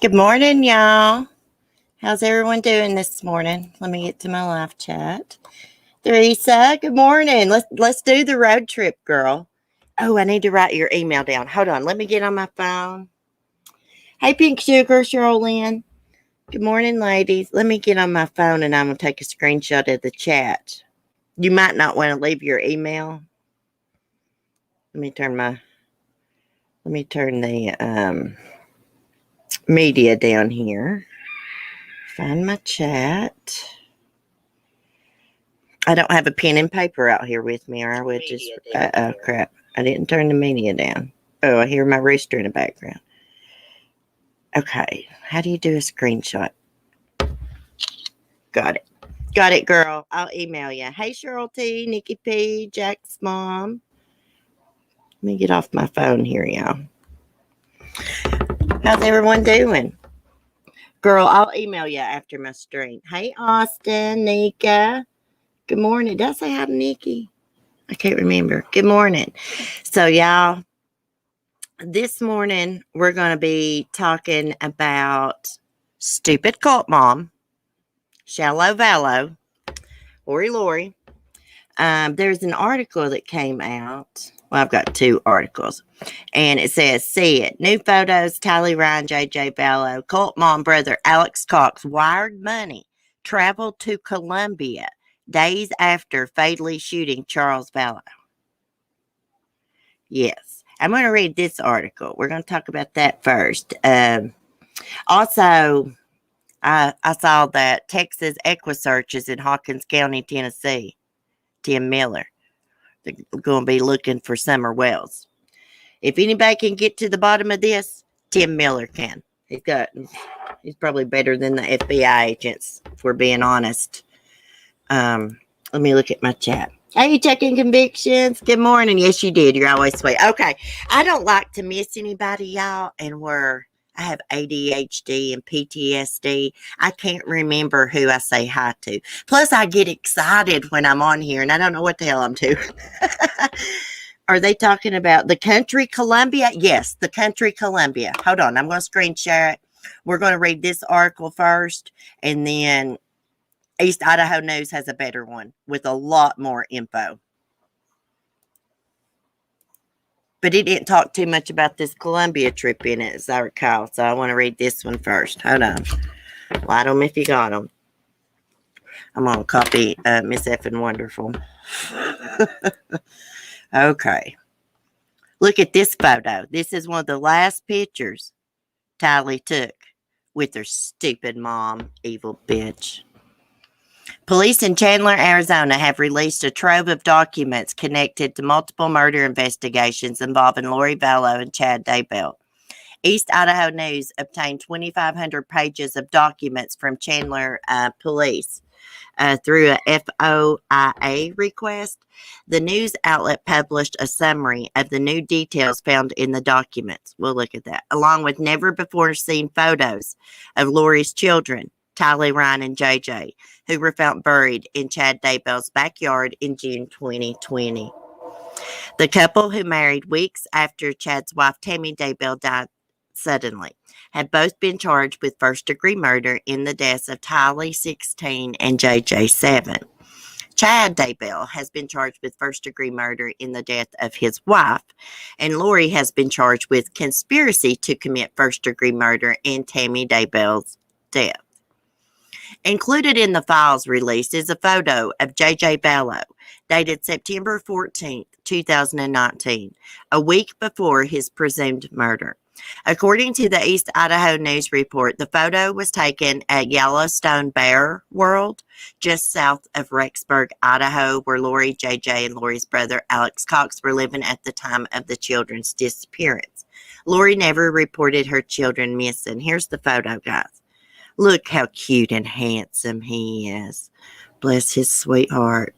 Good morning, y'all. How's everyone doing this morning? Let me get to my live chat. Teresa, good morning. Let's do the road trip, girl. Oh, I need to write your email down. Hold on. Let me get on my phone. Hey, Pink Sugar, Cheryl Lynn. Good morning, ladies. Let me get on my phone and I'm going to take a screenshot of the chat. You might not want to leave your email. Let me turn the media down here. Find my chat. I don't have a pen and paper out here with me, or I would just. Oh, crap. I didn't turn the media down. Oh, I hear my rooster in the background. Okay. How do you do a screenshot? Got it. Got it, girl. I'll email you. Hey, Cheryl T, Nikki P, Jack's mom. Let me get off my phone here, y'all. How's everyone doing? Girl, I'll email you after my stream. Hey, Austin, Nika. Good morning. Did I say hi to Nikki? I can't remember. Good morning. So, y'all, this morning we're going to be talking about stupid cult mom, shallow Vallow, Lori. There's an article that came out. Well, I've got two articles. And it says, see it. New photos, Tylee, Ryan, JJ Vallow, cult mom brother Alex Cox wired money, traveled to Colombia days after fatally shooting Charles Vallow. Yes. I'm going to read this article. We're going to talk about that first. Also, I saw that Texas Equisearch is in Hawkins County, Tennessee. Tim Miller. They're going to be looking for Summer Wells. If anybody can get to the bottom of this, Tim Miller can. He's probably better than the FBI agents, if we're being honest. Let me look at my chat. Are you checking convictions? Good morning. Yes, you did. You're always sweet. Okay. I don't like to miss anybody, y'all. And I have ADHD and PTSD. I can't remember who I say hi to. Plus, I get excited when I'm on here, and I don't know what the hell I'm doing. Are they talking about the country Columbia? Yes, the country Columbia. Hold on. I'm going to screen share it. We're going to read this article first, and then East Idaho News has a better one with a lot more info. But it didn't talk too much about this Columbia trip in it, as I recall. So I want to read this one first. Hold on. Light them if you got them. I'm going to copy Miss Effin' Wonderful. Okay. Look at this photo. This is one of the last pictures Tylee took with her stupid mom, evil bitch. Police in Chandler, Arizona have released a trove of documents connected to multiple murder investigations involving Lori Vallow and Chad Daybell. East Idaho News obtained 2,500 pages of documents from Chandler police through a FOIA request. The news outlet published a summary of the new details found in the documents. We'll look at that, along with never-before-seen photos of Lori's children, Tylee, Ryan, and JJ, who were found buried in Chad Daybell's backyard in June 2020. The couple, who married weeks after Chad's wife Tammy Daybell died suddenly, had both been charged with first-degree murder in the deaths of Tylee, 16, and JJ, 7. Chad Daybell has been charged with first-degree murder in the death of his wife, and Lori has been charged with conspiracy to commit first-degree murder in Tammy Daybell's death. Included in the files released is a photo of JJ Vallow, dated September 14th, 2019, a week before his presumed murder. According to the East Idaho News Report, the photo was taken at Yellowstone Bear World, just south of Rexburg, Idaho, where Lori, JJ, and Lori's brother Alex Cox were living at the time of the children's disappearance. Lori never reported her children missing. Here's the photo, guys. Look how cute and handsome he is. Bless his sweetheart.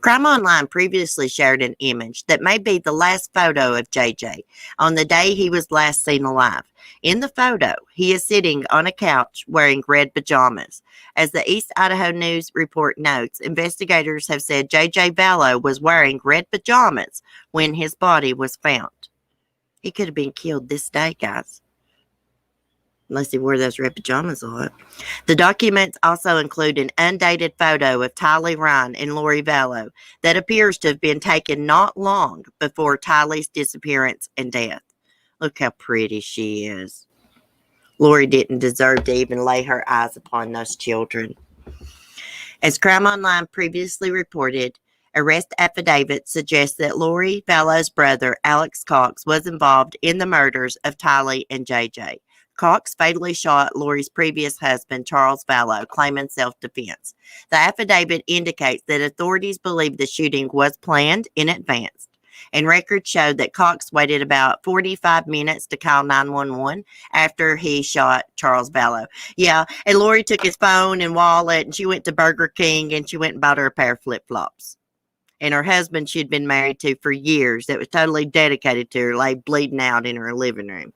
Crime Online previously shared an image that may be the last photo of JJ on the day he was last seen alive. In the photo, he is sitting on a couch wearing red pajamas. As the East Idaho News Report notes, investigators have said JJ Vallow was wearing red pajamas when his body was found. He could have been killed this day, guys. Unless he wore those red pajamas a lot. The documents also include an undated photo of Tylee Ryan and Lori Vallow that appears to have been taken not long before Tylee's disappearance and death. Look how pretty she is. Lori didn't deserve to even lay her eyes upon those children. As Crime Online previously reported, arrest affidavits suggest that Lori Vallow's brother, Alex Cox, was involved in the murders of Tylee and JJ. Cox fatally shot Lori's previous husband, Charles Vallow, claiming self-defense. The affidavit indicates that authorities believe the shooting was planned in advance, and records showed that Cox waited about 45 minutes to call 911 after he shot Charles Vallow. Yeah, and Lori took his phone and wallet, and she went to Burger King, and she went and bought her a pair of flip-flops. And her husband she'd been married to for years, that was totally dedicated to her, lay bleeding out in her living room.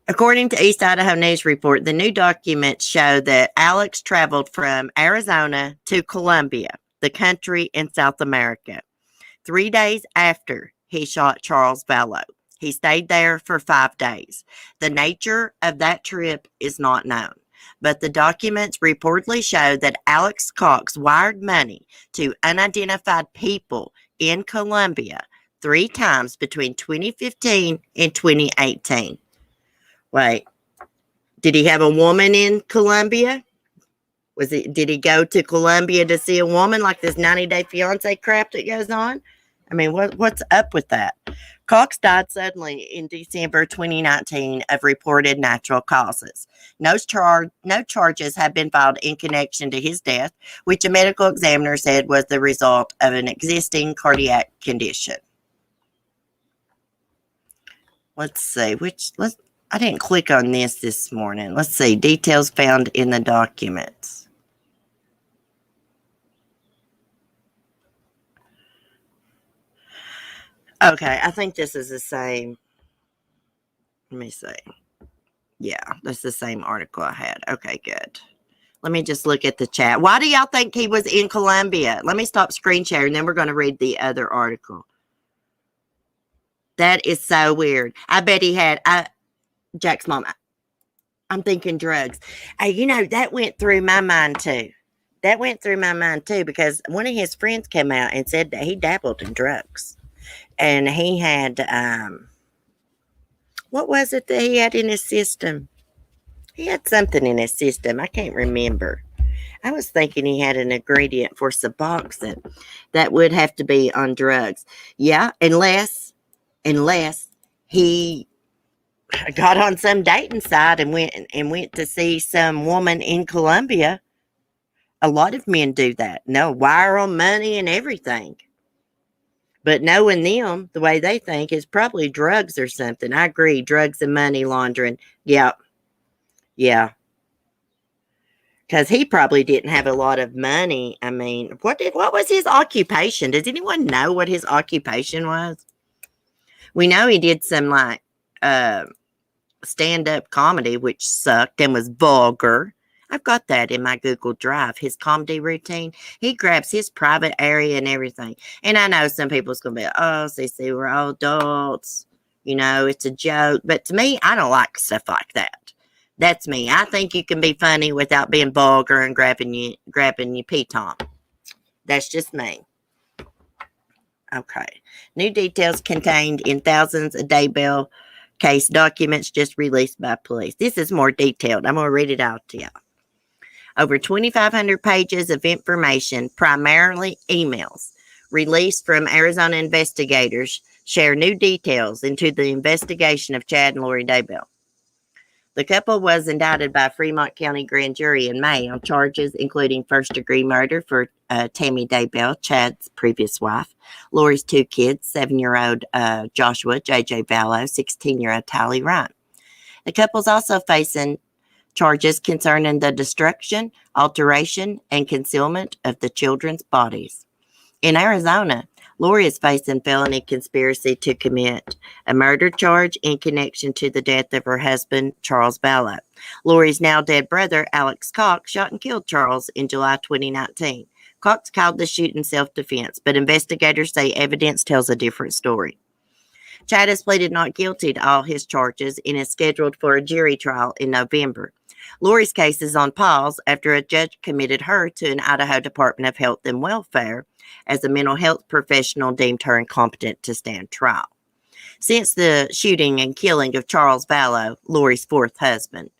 According to East Idaho News Report, the new documents show that Alex traveled from Arizona to Colombia, the country in South America, 3 days after he shot Charles Vallow. He stayed there for 5 days. The nature of that trip is not known, but the documents reportedly show that Alex Cox wired money to unidentified people in Colombia 3 times between 2015 and 2018. Wait, did he have a woman in Colombia? Did he go to Colombia to see a woman like this 90-day fiance crap that goes on? I mean, what's up with that? Cox died suddenly in December 2019 of reported natural causes. No charges have been filed in connection to his death, which a medical examiner said was the result of an existing cardiac condition. Let's see, I didn't click on this morning. Let's see. Details found in the documents. Okay, I think this is the same. Let me see. Yeah, that's the same article I had. Okay, good. Let me just look at the chat. Why do y'all think he was in Colombia? Let me stop screen sharing, then we're going to read the other article. That is so weird. I bet he had... Jack's mom, I'm thinking drugs. That went through my mind too. Because one of his friends came out and said that he dabbled in drugs. And he had, what was it that he had in his system? He had something in his system. I can't remember. I was thinking he had an ingredient for Suboxone that would have to be on drugs. Yeah, unless he got on some dating site and went to see some woman in Colombia. A lot of men do that. No, wire on money and everything. But knowing them, the way they think is probably drugs or something. I agree. Drugs and money laundering. Yeah. Because he probably didn't have a lot of money. I mean, what was his occupation? Does anyone know what his occupation was? We know he did some stand-up comedy, which sucked and was vulgar. I've got that in my Google Drive, his comedy routine. He grabs his private area and everything. And I know some people's going to be like, oh, CC, we're all adults. It's a joke. But to me, I don't like stuff like that. That's me. I think you can be funny without being vulgar and grabbing your peetom. That's just me. Okay. New details contained in thousands of Daybell case documents just released by police. This is more detailed. I'm going to read it out to y'all. Over 2,500 pages of information, primarily emails, released from Arizona investigators share new details into the investigation of Chad and Lori Daybell. The couple was indicted by a Fremont County grand jury in May on charges including first-degree murder for Tammy Daybell, Chad's previous wife, Lori's two kids, 7-year-old Joshua J.J. Vallow, 16-year-old Tylee Ryan. The couple's also facing charges concerning the destruction, alteration, and concealment of the children's bodies. In Arizona, Lori is facing felony conspiracy to commit a murder charge in connection to the death of her husband, Charles Vallow. Lori's now dead brother, Alex Cox, shot and killed Charles in July 2019. Cox called the shooting self-defense, but investigators say evidence tells a different story. Chad has pleaded not guilty to all his charges and is scheduled for a jury trial in November. Lori's case is on pause after a judge committed her to an Idaho Department of Health and Welfare as a mental health professional deemed her incompetent to stand trial. Since the shooting and killing of Charles Vallow, Lori's fourth husband,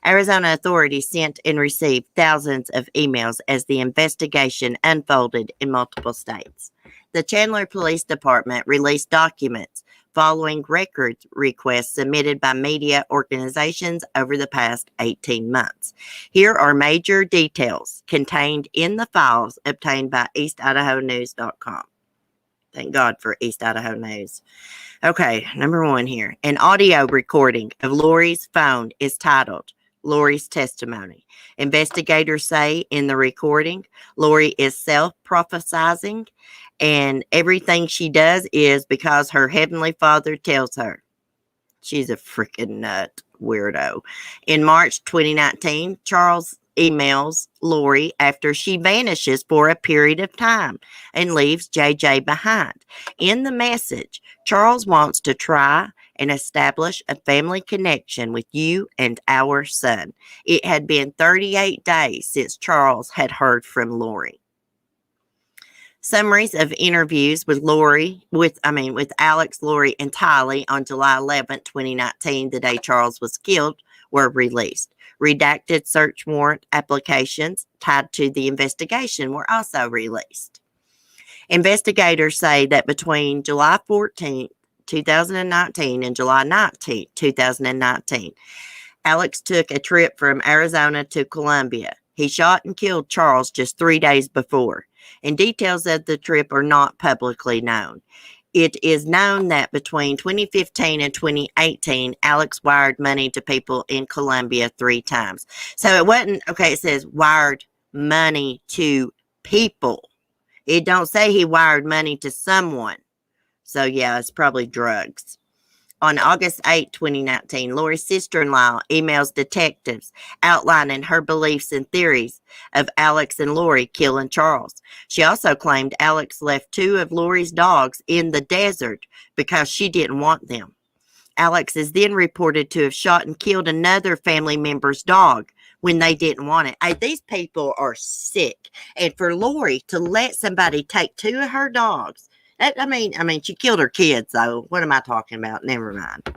Arizona authorities sent and received thousands of emails as the investigation unfolded in multiple states. The Chandler Police Department released documents following record requests submitted by media organizations over the past 18 months. Here are major details contained in the files obtained by EastIdahoNews.com. Thank God for East Idaho News. Okay, number one here. An audio recording of Lori's phone is titled Lori's Testimony. Investigators say in the recording, Lori is self-prophesizing and everything she does is because her Heavenly Father tells her. She's a freaking nut weirdo. In March 2019, Charles emails Lori after she vanishes for a period of time and leaves JJ behind. In the message, Charles wants to try and establish a family connection with you and our son. It had been 38 days since Charles had heard from Lori. Summaries of interviews with Alex, Lori, and Tylee on July 11, 2019, the day Charles was killed, were released. Redacted search warrant applications tied to the investigation were also released. Investigators say that between July 14, 2019 and July 19, 2019, Alex took a trip from Arizona to Colombia. He shot and killed Charles just 3 days before, and details of the trip are not publicly known. It is known that between 2015 and 2018, Alex wired money to people in Colombia 3 times. So it wasn't, okay, it says wired money to people. It don't say he wired money to someone. So yeah, it's probably drugs. On August 8, 2019, Lori's sister-in-law emails detectives outlining her beliefs and theories of Alex and Lori killing Charles. She also claimed Alex left 2 of Lori's dogs in the desert because she didn't want them. Alex is then reported to have shot and killed another family member's dog when they didn't want it. Hey, these people are sick. And for Lori to let somebody take 2 of her dogs, I mean, she killed her kids, though. What am I talking about? Never mind.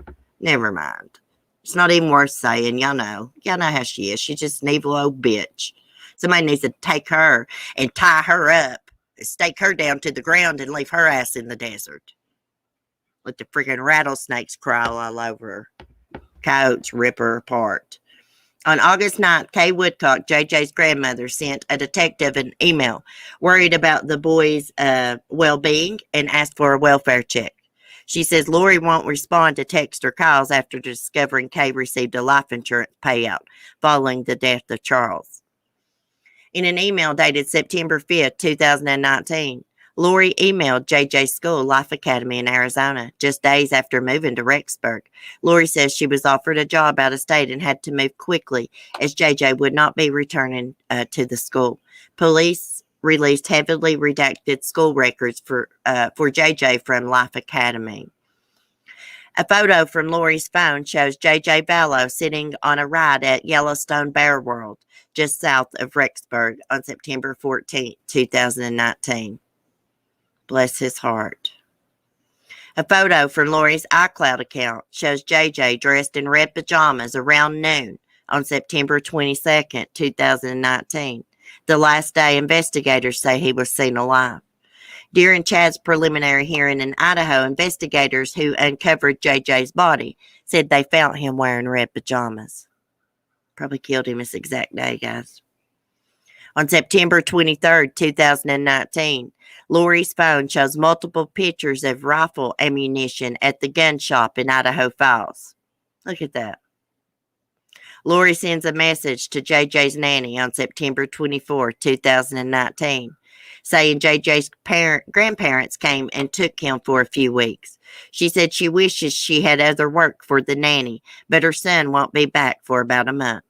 It's not even worth saying. Y'all know how she is. She's just an evil old bitch. Somebody needs to take her and tie her up, stake her down to the ground, and leave her ass in the desert. Let the freaking rattlesnakes crawl all over her. Coyotes rip her apart. On August 9th, Kay Woodcock, JJ's grandmother, sent a detective an email worried about the boy's well-being and asked for a welfare check. She says Lori won't respond to texts or calls after discovering Kay received a life insurance payout following the death of Charles. In an email dated September 5th, 2019, Lori emailed JJ's school, Life Academy in Arizona, just days after moving to Rexburg. Lori says she was offered a job out of state and had to move quickly as JJ would not be returning to the school. Police released heavily redacted school records for JJ from Life Academy. A photo from Lori's phone shows JJ Vallow sitting on a ride at Yellowstone Bear World, just south of Rexburg, on September 14, 2019. Bless his heart. A photo from Lori's iCloud account shows JJ dressed in red pajamas around noon on September 22nd, 2019, the last day investigators say he was seen alive. During Chad's preliminary hearing in Idaho, investigators who uncovered JJ's body said they found him wearing red pajamas. Probably killed him this exact day, guys. On September 23rd, 2019, Lori's phone shows multiple pictures of rifle ammunition at the gun shop in Idaho Falls. Look at that. Lori sends a message to JJ's nanny on September 24, 2019, saying JJ's grandparents came and took him for a few weeks. She said she wishes she had other work for the nanny, but her son won't be back for about a month.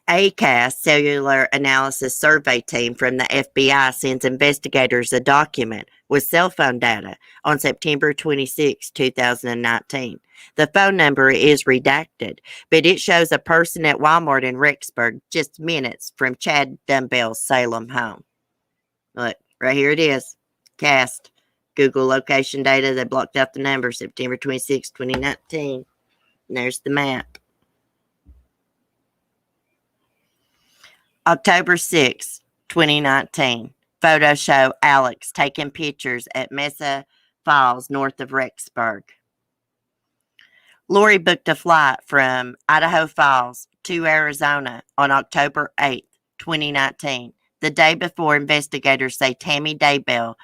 ACAS Cellular Analysis Survey Team from the FBI sends investigators a document with cell phone data on September 26, 2019. The phone number is redacted, but it shows a person at Walmart in Rexburg just minutes from Chad Dunbell's Salem home. Look, right here it is. Cast. Google location data. They blocked out the number, September 26, 2019. And there's the map. October 6, 2019. Photos show Alex taking pictures at Mesa Falls, north of Rexburg. Lori booked a flight from Idaho Falls to Arizona on October 8, 2019, the day before investigators say Tammy Daybell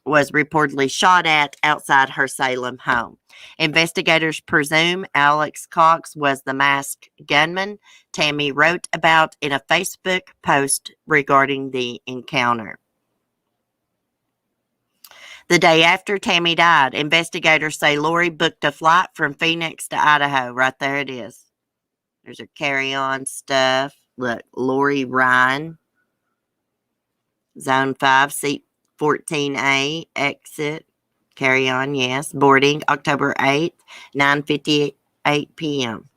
was reportedly shot at outside her Salem home. Investigators presume Alex Cox was the masked gunman Tammy wrote about in a Facebook post regarding the encounter. The day after Tammy died, investigators say Lori booked a flight from Phoenix to Idaho. Right there it is. There's her carry-on stuff. Look, Lori Ryan. Zone 5, seat 14A, exit. Carry on, yes. Boarding, October 8th, 9:58 p.m.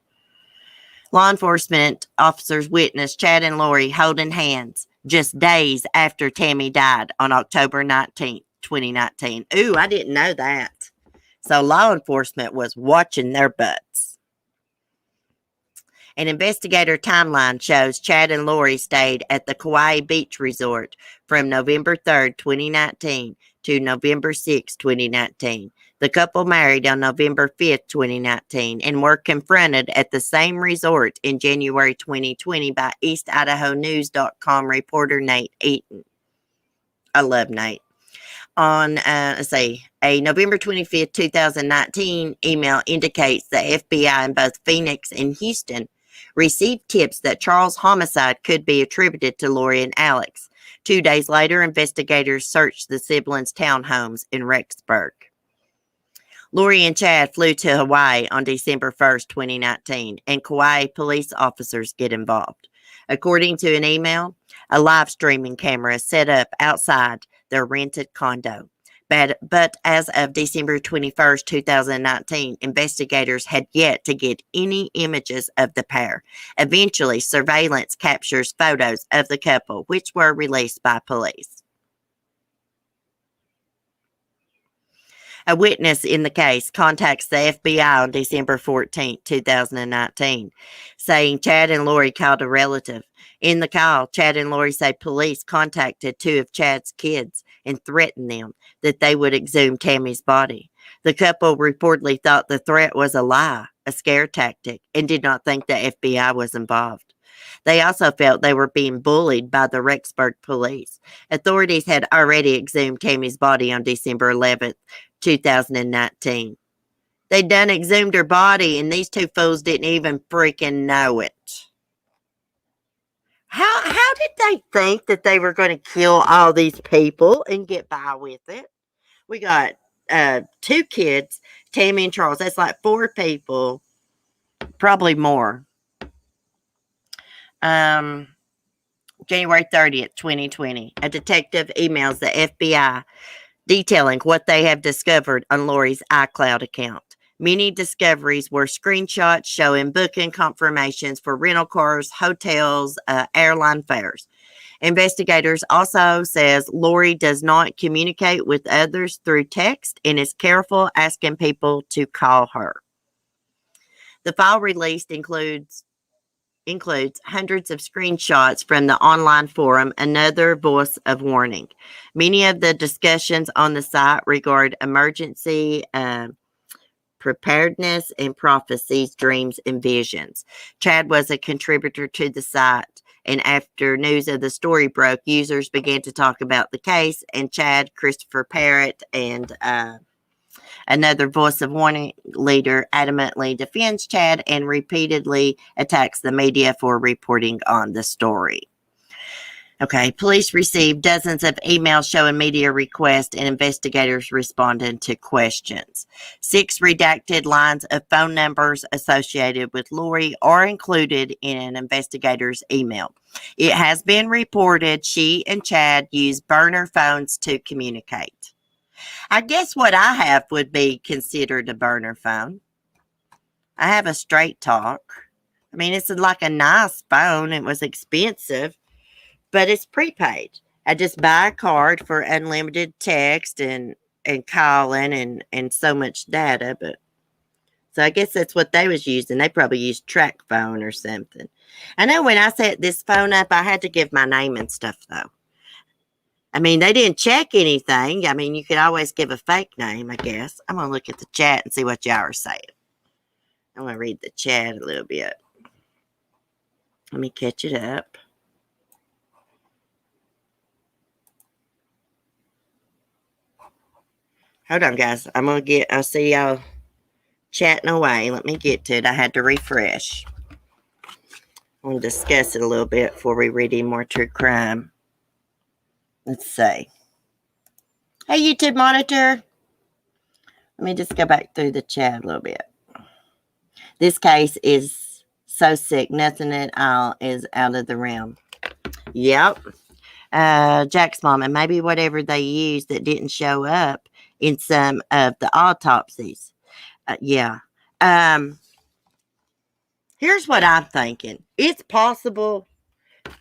Law enforcement officers witnessed Chad and Lori holding hands just days after Tammy died on October 19th, 2019. Ooh, I didn't know that. So law enforcement was watching their butts. An investigator timeline shows Chad and Lori stayed at the Kauai Beach Resort from November 3rd, 2019 to November 6, 2019. The couple married on November 5th, 2019 and were confronted at the same resort in January 2020 by EastIdahoNews.com reporter Nate Eaton. I love Nate. On, a November 25th, 2019 email indicates the FBI in both Phoenix and Houston received tips that Charles' homicide could be attributed to Lori and Alex. 2 days later, investigators searched the siblings' townhomes in Rexburg. Lori and Chad flew to Hawaii on December 1st, 2019, and Kauai police officers get involved. According to an email, a live streaming camera is set up outside their rented condo. But as of December 21st, 2019, investigators had yet to get any images of the pair. Eventually, surveillance captures photos of the couple, which were released by police. A witness in the case contacts the FBI on December 14, 2019, saying Chad and Lori called a relative. In the call, Chad and Lori say police contacted 2 of Chad's kids and threatened them that they would exhume Tammy's body. The couple reportedly thought the threat was a lie, a scare tactic, and did not think the FBI was involved. They also felt they were being bullied by the Rexburg police. Authorities had already exhumed Tammy's body on December 11th, 2019. They done exhumed her body, and these 2 fools didn't even freaking know it. How did they think that they were going to kill all these people and get by with it? We got 2 kids, Tammy and Charles. That's like 4 people, probably more. January 30th, 2020, a detective emails the FBI detailing what they have discovered on Lori's iCloud account. Many discoveries were screenshots showing booking confirmations for rental cars, hotels, airline fares. Investigators also says Lori does not communicate with others through text and is careful asking people to call her. The file released includes includes hundreds of screenshots from the online forum, Another Voice of Warning. Many of the discussions on the site regard emergency preparedness and prophecies, dreams, and visions. Chad was a contributor to the site, and after news of the story broke, users began to talk about the case, and Chad, Christopher Parrott, and Another Voice of Warning leader adamantly defends Chad and repeatedly attacks the media for reporting on the story. Okay, police received dozens of emails showing media requests and investigators responded to questions. 6 redacted lines of phone numbers associated with Lori are included in an investigator's email. It has been reported she and Chad used burner phones to communicate. I guess what I have would be considered a burner phone. I have a Straight Talk. I mean, it's like a nice phone. It was expensive, but it's prepaid. I just buy a card for unlimited text and calling and so much data. But so I guess that's what they was using. They probably used track phone or something. I know when I set this phone up, I had to give my name and stuff though. I mean, they didn't check anything. I mean, you could always give a fake name, I guess. I'm going to look at the chat and see what y'all are saying. I'm going to read the chat a little bit. Let me catch it up. Hold on, guys. I'll see y'all chatting away. Let me get to it. I had to refresh. We'll discuss it a little bit before we read any more true crime. Let's see. Hey, YouTube monitor. Let me just go back through the chat a little bit. This case is so sick. Nothing at all is out of the realm. Yep. Jack's mom, and maybe whatever they used that didn't show up in some of the autopsies. Yeah. Here's what I'm thinking. It's possible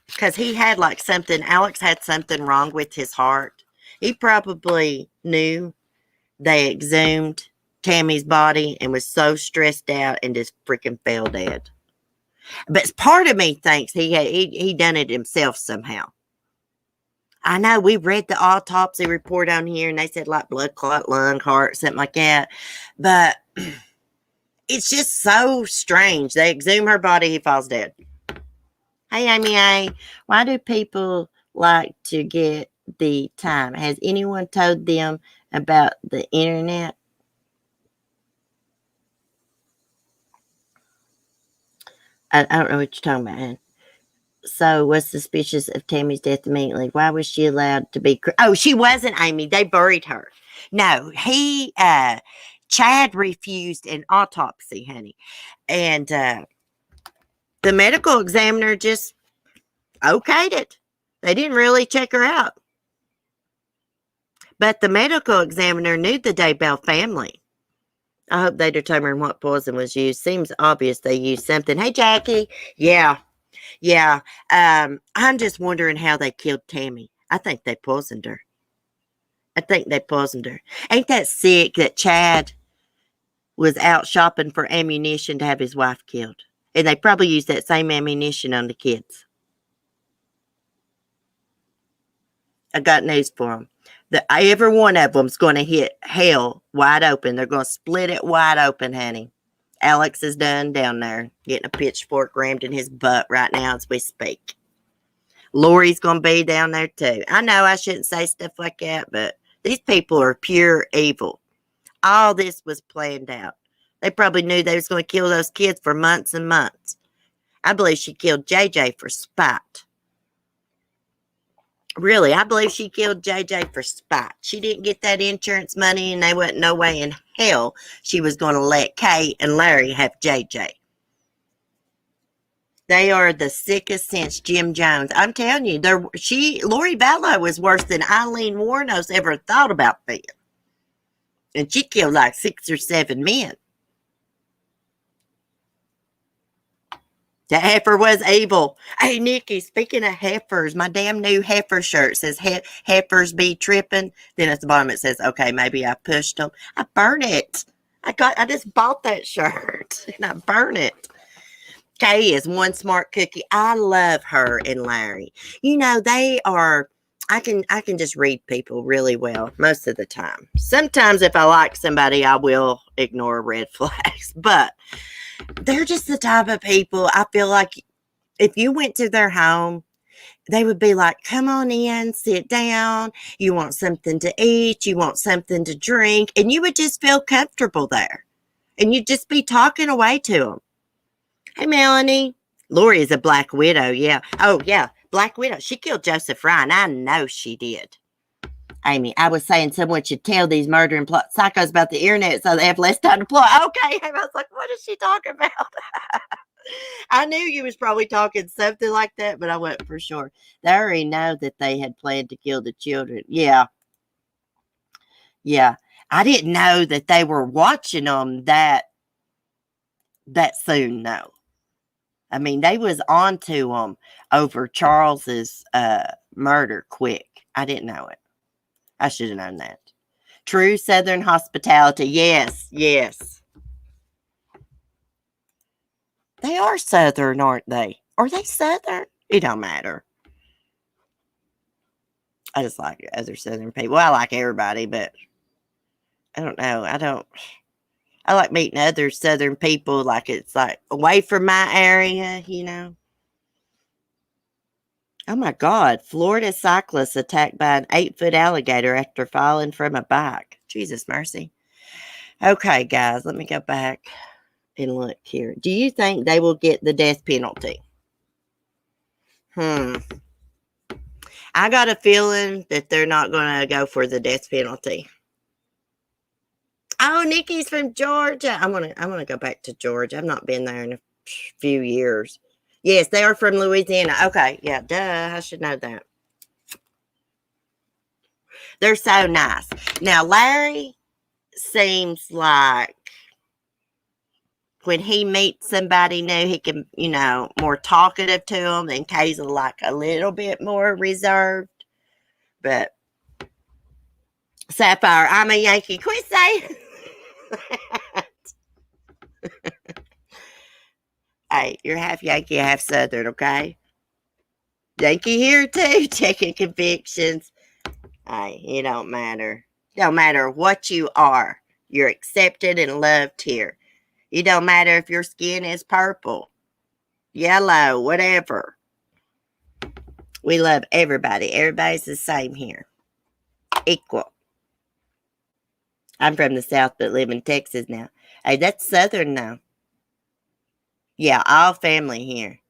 because he had like something, Alex had something wrong with his heart. He probably knew they exhumed Tammy's body and was so stressed out and just freaking fell dead. But part of me thinks he done it himself somehow. I know we read the autopsy report on here and they said like blood clot, lung, heart, something like that. But it's just so strange. They exhume her body, he falls dead. Hey, Amy A., why do people like to get the time? Has anyone told them about the internet? I don't know what you're talking about, hon. So was suspicious of Tammy's death immediately. Why was she allowed to be? Oh, she wasn't, Amy. They buried her. No, Chad refused an autopsy, honey. And the medical examiner just okayed it. They didn't really check her out. But the medical examiner knew the Daybell family. I hope they determined what poison was used. Seems obvious they used something. Hey, Jackie. Yeah. I'm just wondering how they killed Tammy. I think they poisoned her. Ain't that sick that Chad was out shopping for ammunition to have his wife killed? And they probably used that same ammunition on the kids. I got news for them. Every one of them's going to hit hell wide open. They're going to split it wide open, honey. Alex is done down there getting a pitchfork rammed in his butt right now as we speak. Lori's going to be down there too. I know I shouldn't say stuff like that, but these people are pure evil. All this was planned out. They probably knew they was going to kill those kids for months and months. I believe she killed JJ for spite. Really, I believe she killed JJ for spite. She didn't get that insurance money, and there wasn't no way in hell she was going to let Kay and Larry have JJ. They are the sickest since Jim Jones. I'm telling you, Lori Vallow was worse than Eileen Warnos ever thought about being. And she killed like 6 or 7 men. The heifer was evil. Hey, Nikki, speaking of heifers, my damn new heifer shirt says heifers be tripping. Then at the bottom it says, okay, maybe I pushed them. I burn it. I just bought that shirt and I burn it. Kay is one smart cookie. I love her and Larry. You know, they are I can just read people really well most of the time. Sometimes if I like somebody, I will ignore red flags, but they're just the type of people I feel like if you went to their home, they would be like, come on in, sit down. You want something to eat, you want something to drink, and you would just feel comfortable there. And you'd just be talking away to them. Hey, Melanie. Lori is a Black Widow, yeah. Oh, yeah, Black Widow. She killed Joseph Ryan. I know she did. Amy, I was saying someone should tell these murdering psychos about the internet so they have less time to plot. Okay, I was like, what is she talking about? I knew you was probably talking something like that, but I wasn't for sure. They already know that they had planned to kill the children. Yeah. Yeah. I didn't know that they were watching them that soon, though. I mean, they was on to them over Charles's murder quick. I didn't know it. I should have known that. True Southern hospitality. Yes, yes. They are Southern, aren't they? Are they Southern? It don't matter. I just like other Southern people. Well, I like everybody, but I don't know. I like meeting other Southern people. Like it's like away from my area, you know. Oh my God. Florida cyclist attacked by an 8-foot alligator after falling from a bike. Jesus mercy. Okay, guys, let me go back and look here. Do you think they will get the death penalty? I got a feeling that they're not going to go for the death penalty. Oh, Nikki's from Georgia. I want to go back to Georgia. I've not been there in a few years. Yes, they are from Louisiana. Okay, yeah, duh. I should know that. They're so nice. Now, Larry seems like when he meets somebody new, he can, more talkative to them, and Kay's like a little bit more reserved. But Sapphire, I'm a Yankee. Quit saying. Hey, you're half Yankee, half Southern, okay? Yankee here too, taking convictions. Hey, it don't matter. Don't matter what you are. You're accepted and loved here. It don't matter if your skin is purple, yellow, whatever. We love everybody. Everybody's the same here. Equal. I'm from the South but live in Texas now. Hey, that's Southern now. Yeah, all family here.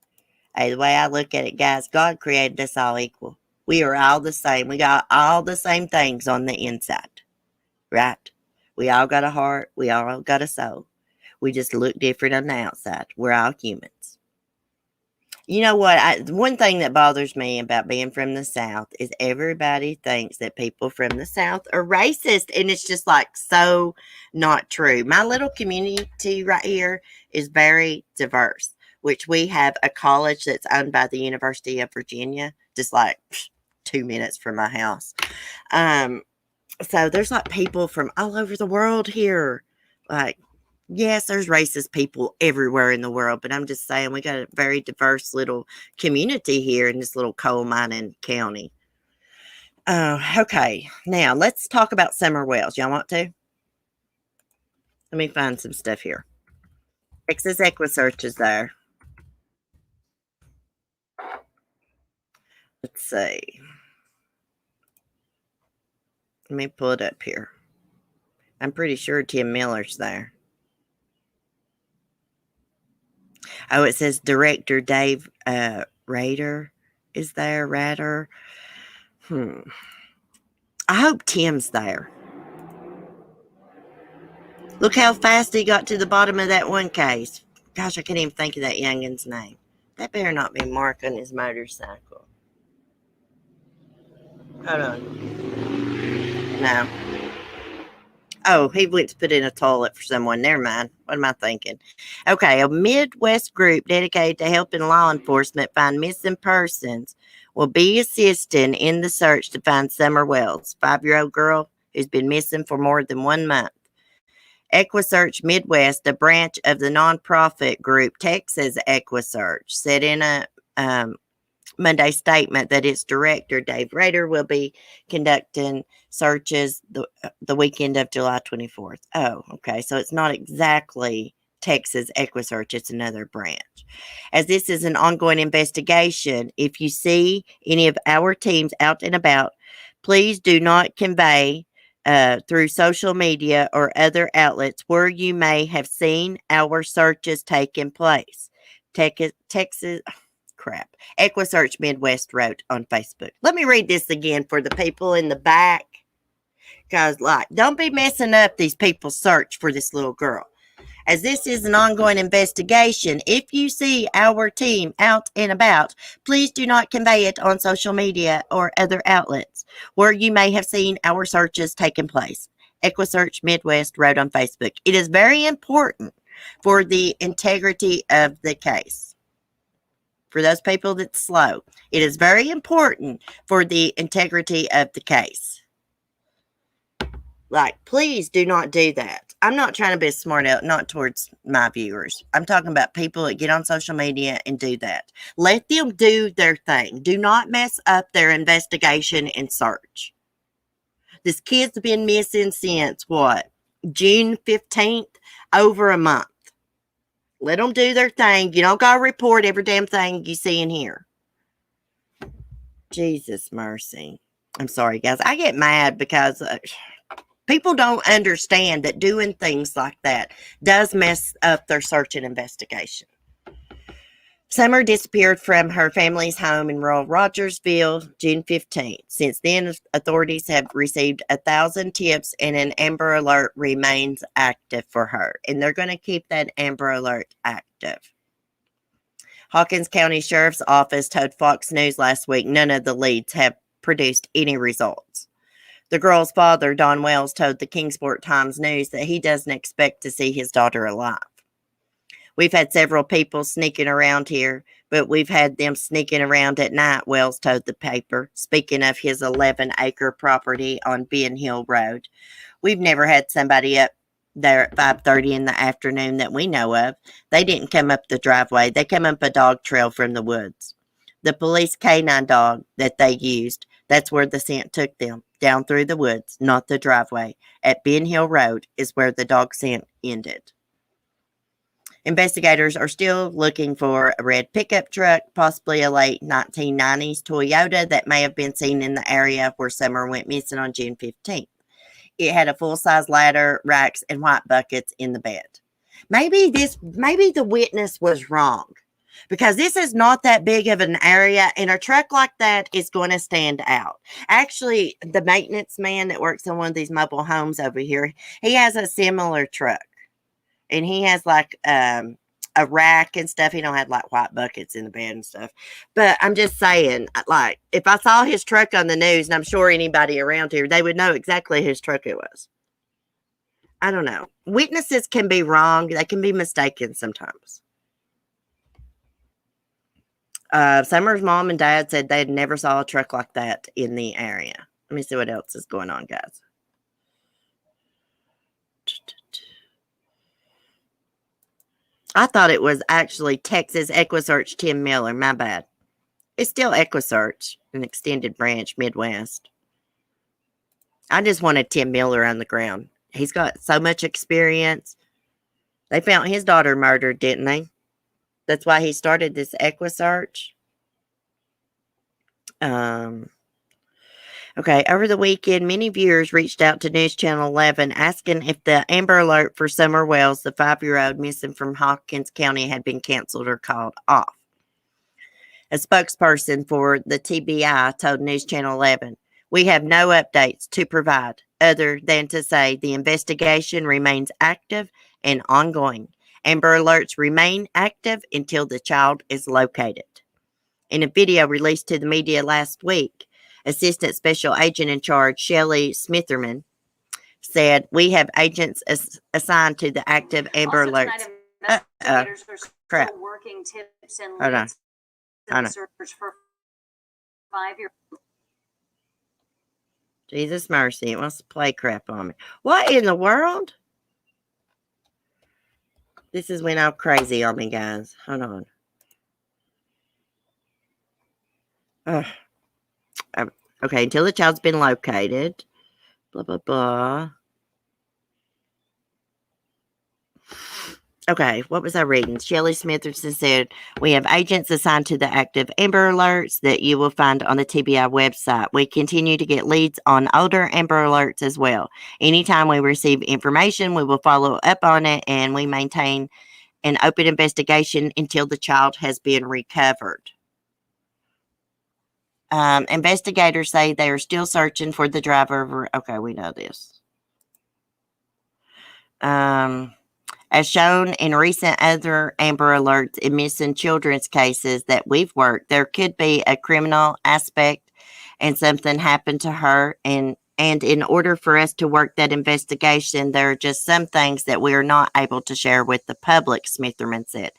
Hey, the way I look at it, guys, God created us all equal. We are all the same. We got all the same things on the inside, right? We all got a heart. We all got a soul. We just look different on the outside. We're all humans. You know what? One thing that bothers me about being from the South is everybody thinks that people from the South are racist, and it's just like so not true. My little community right here is very diverse, which we have a college that's owned by the University of Virginia, just like 2 minutes from my house. So there's like people from all over the world here. Like, yes, there's racist people everywhere in the world, but I'm just saying we got a very diverse little community here in this little coal mining county. Okay. Now let's talk about summer wells. Y'all want to? Let me find some stuff here. Texas EquiSearch is there. Let's see. Let me pull it up here. I'm pretty sure Tim Miller's there. Oh, it says director Dave Rader is there. Rader. I hope Tim's there. Look how fast he got to the bottom of that one case. Gosh, I can't even think of that youngin's name. That better not be Mark on his motorcycle. Hold on. No. Oh, he went to put in a toilet for someone. Never mind. What am I thinking? Okay, a Midwest group dedicated to helping law enforcement find missing persons will be assisting in the search to find Summer Wells, 5-year-old girl who's been missing for more than 1 month. EquiSearch Midwest, a branch of the nonprofit group Texas EquiSearch, said in a Monday statement that its director, Dave Rader, will be conducting searches the weekend of July 24th. Oh, okay. So it's not exactly Texas EquiSearch, it's another branch. As this is an ongoing investigation, if you see any of our teams out and about, please do not convey through social media or other outlets where you may have seen our searches taking place. Texas, crap. EquiSearch Midwest wrote on Facebook. Let me read this again for the people in the back. Guys, don't be messing up these people's search for this little girl. As this is an ongoing investigation, if you see our team out and about, please do not convey it on social media or other outlets where you may have seen our searches taking place. EquiSearch Midwest wrote on Facebook. It is very important for the integrity of the case. For those people that's slow, it is very important for the integrity of the case. Please do not do that. I'm not trying to be smart out, not towards my viewers. I'm talking about people that get on social media and do that. Let them do their thing. Do not mess up their investigation and search. This kid's been missing since what? June 15th? Over a month. Let them do their thing. You don't got to report every damn thing you see and hear. Jesus mercy. I'm sorry, guys. I get mad because people don't understand that doing things like that does mess up their search and investigation. Summer disappeared from her family's home in rural Rogersville June 15th. Since then, authorities have received 1,000 tips and an Amber Alert remains active for her. And they're going to keep that Amber Alert active. Hawkins County Sheriff's Office told Fox News last week none of the leads have produced any results. The girl's father, Don Wells, told the Kingsport Times News that he doesn't expect to see his daughter alive. We've had several people sneaking around here, but we've had them sneaking around at night, Wells told the paper, speaking of his 11-acre property on Ben Hill Road. We've never had somebody up there at 5:30 in the afternoon that we know of. They didn't come up the driveway. They came up a dog trail from the woods. The police canine dog that they used, that's where the scent took them, down through the woods, not the driveway. At Ben Hill Road is where the dog scent ended. Investigators are still looking for a red pickup truck, possibly a late 1990s Toyota that may have been seen in the area where Summer went missing on June 15th. It had a full-size ladder, racks, and white buckets in the bed. Maybe the witness was wrong, because this is not that big of an area, and a truck like that is going to stand out. Actually, the maintenance man that works on one of these mobile homes over here, he has a similar truck. And he has a rack and stuff. He don't have white buckets in the bed and stuff. But I'm just saying, if I saw his truck on the news, and I'm sure anybody around here, they would know exactly whose truck it was. I don't know. Witnesses can be wrong. They can be mistaken sometimes. Summer's mom and dad said they never saw a truck like that in the area. Let me see what else is going on, guys. I thought it was actually Texas EquiSearch Tim Miller. My bad. It's still EquiSearch, an extended branch, Midwest. I just wanted Tim Miller on the ground. He's got so much experience. They found his daughter murdered, didn't they? That's why he started this EquiSearch. Okay, over the weekend, many viewers reached out to News Channel 11 asking if the Amber Alert for Summer Wells, the 5-year-old missing from Hawkins County, had been canceled or called off. A spokesperson for the TBI told News Channel 11, "We have no updates to provide other than to say the investigation remains active and ongoing. Amber Alerts remain active until the child is located." In a video released to the media last week, Assistant Special Agent in Charge Shelley Smitherman said, "We have agents assigned to the active Amber Alerts." Crap. Working tips and Hold on. search for 5-year. Jesus mercy. It wants to play crap on me. What in the world? This is went all crazy on me, guys. Hold on. Ugh. Okay, until the child's been located. Blah, blah, blah. Okay, what was I reading? Shelley Smitherson said, we have agents assigned to the active Amber Alerts that you will find on the TBI website. We continue to get leads on older Amber Alerts as well. Anytime we receive information, we will follow up on it, and we maintain an open investigation until the child has been recovered. Investigators say they are still searching for the driver. Okay, we know this. As shown in recent other Amber Alerts in missing children's cases that we've worked, there could be a criminal aspect and something happened to her. And in order for us to work that investigation, there are just some things that we are not able to share with the public, Smitherman said.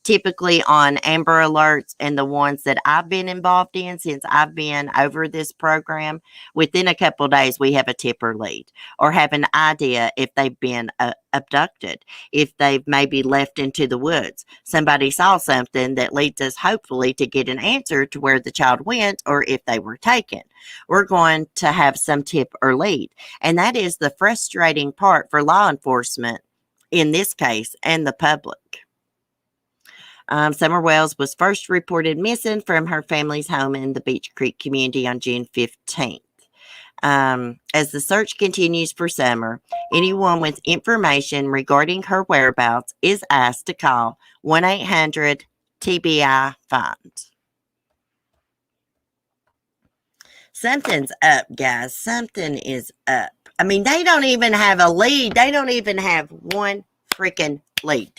Typically on Amber Alerts and the ones that I've been involved in since I've been over this program, within a couple of days, we have a tip or lead or have an idea if they've been abducted, if they've maybe left into the woods. Somebody saw something that leads us hopefully to get an answer to where the child went or if they were taken. We're going to have some tip or lead. And that is the frustrating part for law enforcement in this case and the public. Summer Wells was first reported missing from her family's home in the Beach Creek community on June 15th. As the search continues for Summer, anyone with information regarding her whereabouts is asked to call 1-800-TBI-FIND. Something's up, guys. Something is up. I mean, they don't even have a lead. They don't even have one freaking lead.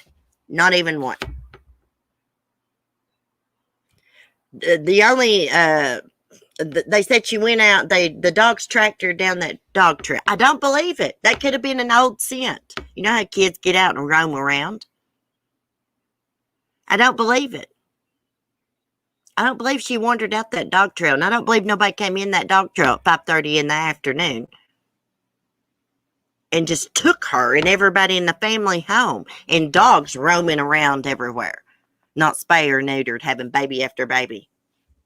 Not even one. The only they said she went out, the dogs tracked her down that dog trail. I don't believe it. That could have been an old scent. You know how kids get out and roam around? I don't believe it. I don't believe she wandered out that dog trail. And I don't believe nobody came in that dog trail at 5:30 in the afternoon and just took her and everybody in the family home and dogs roaming around everywhere. Not spay or neutered, having baby after baby,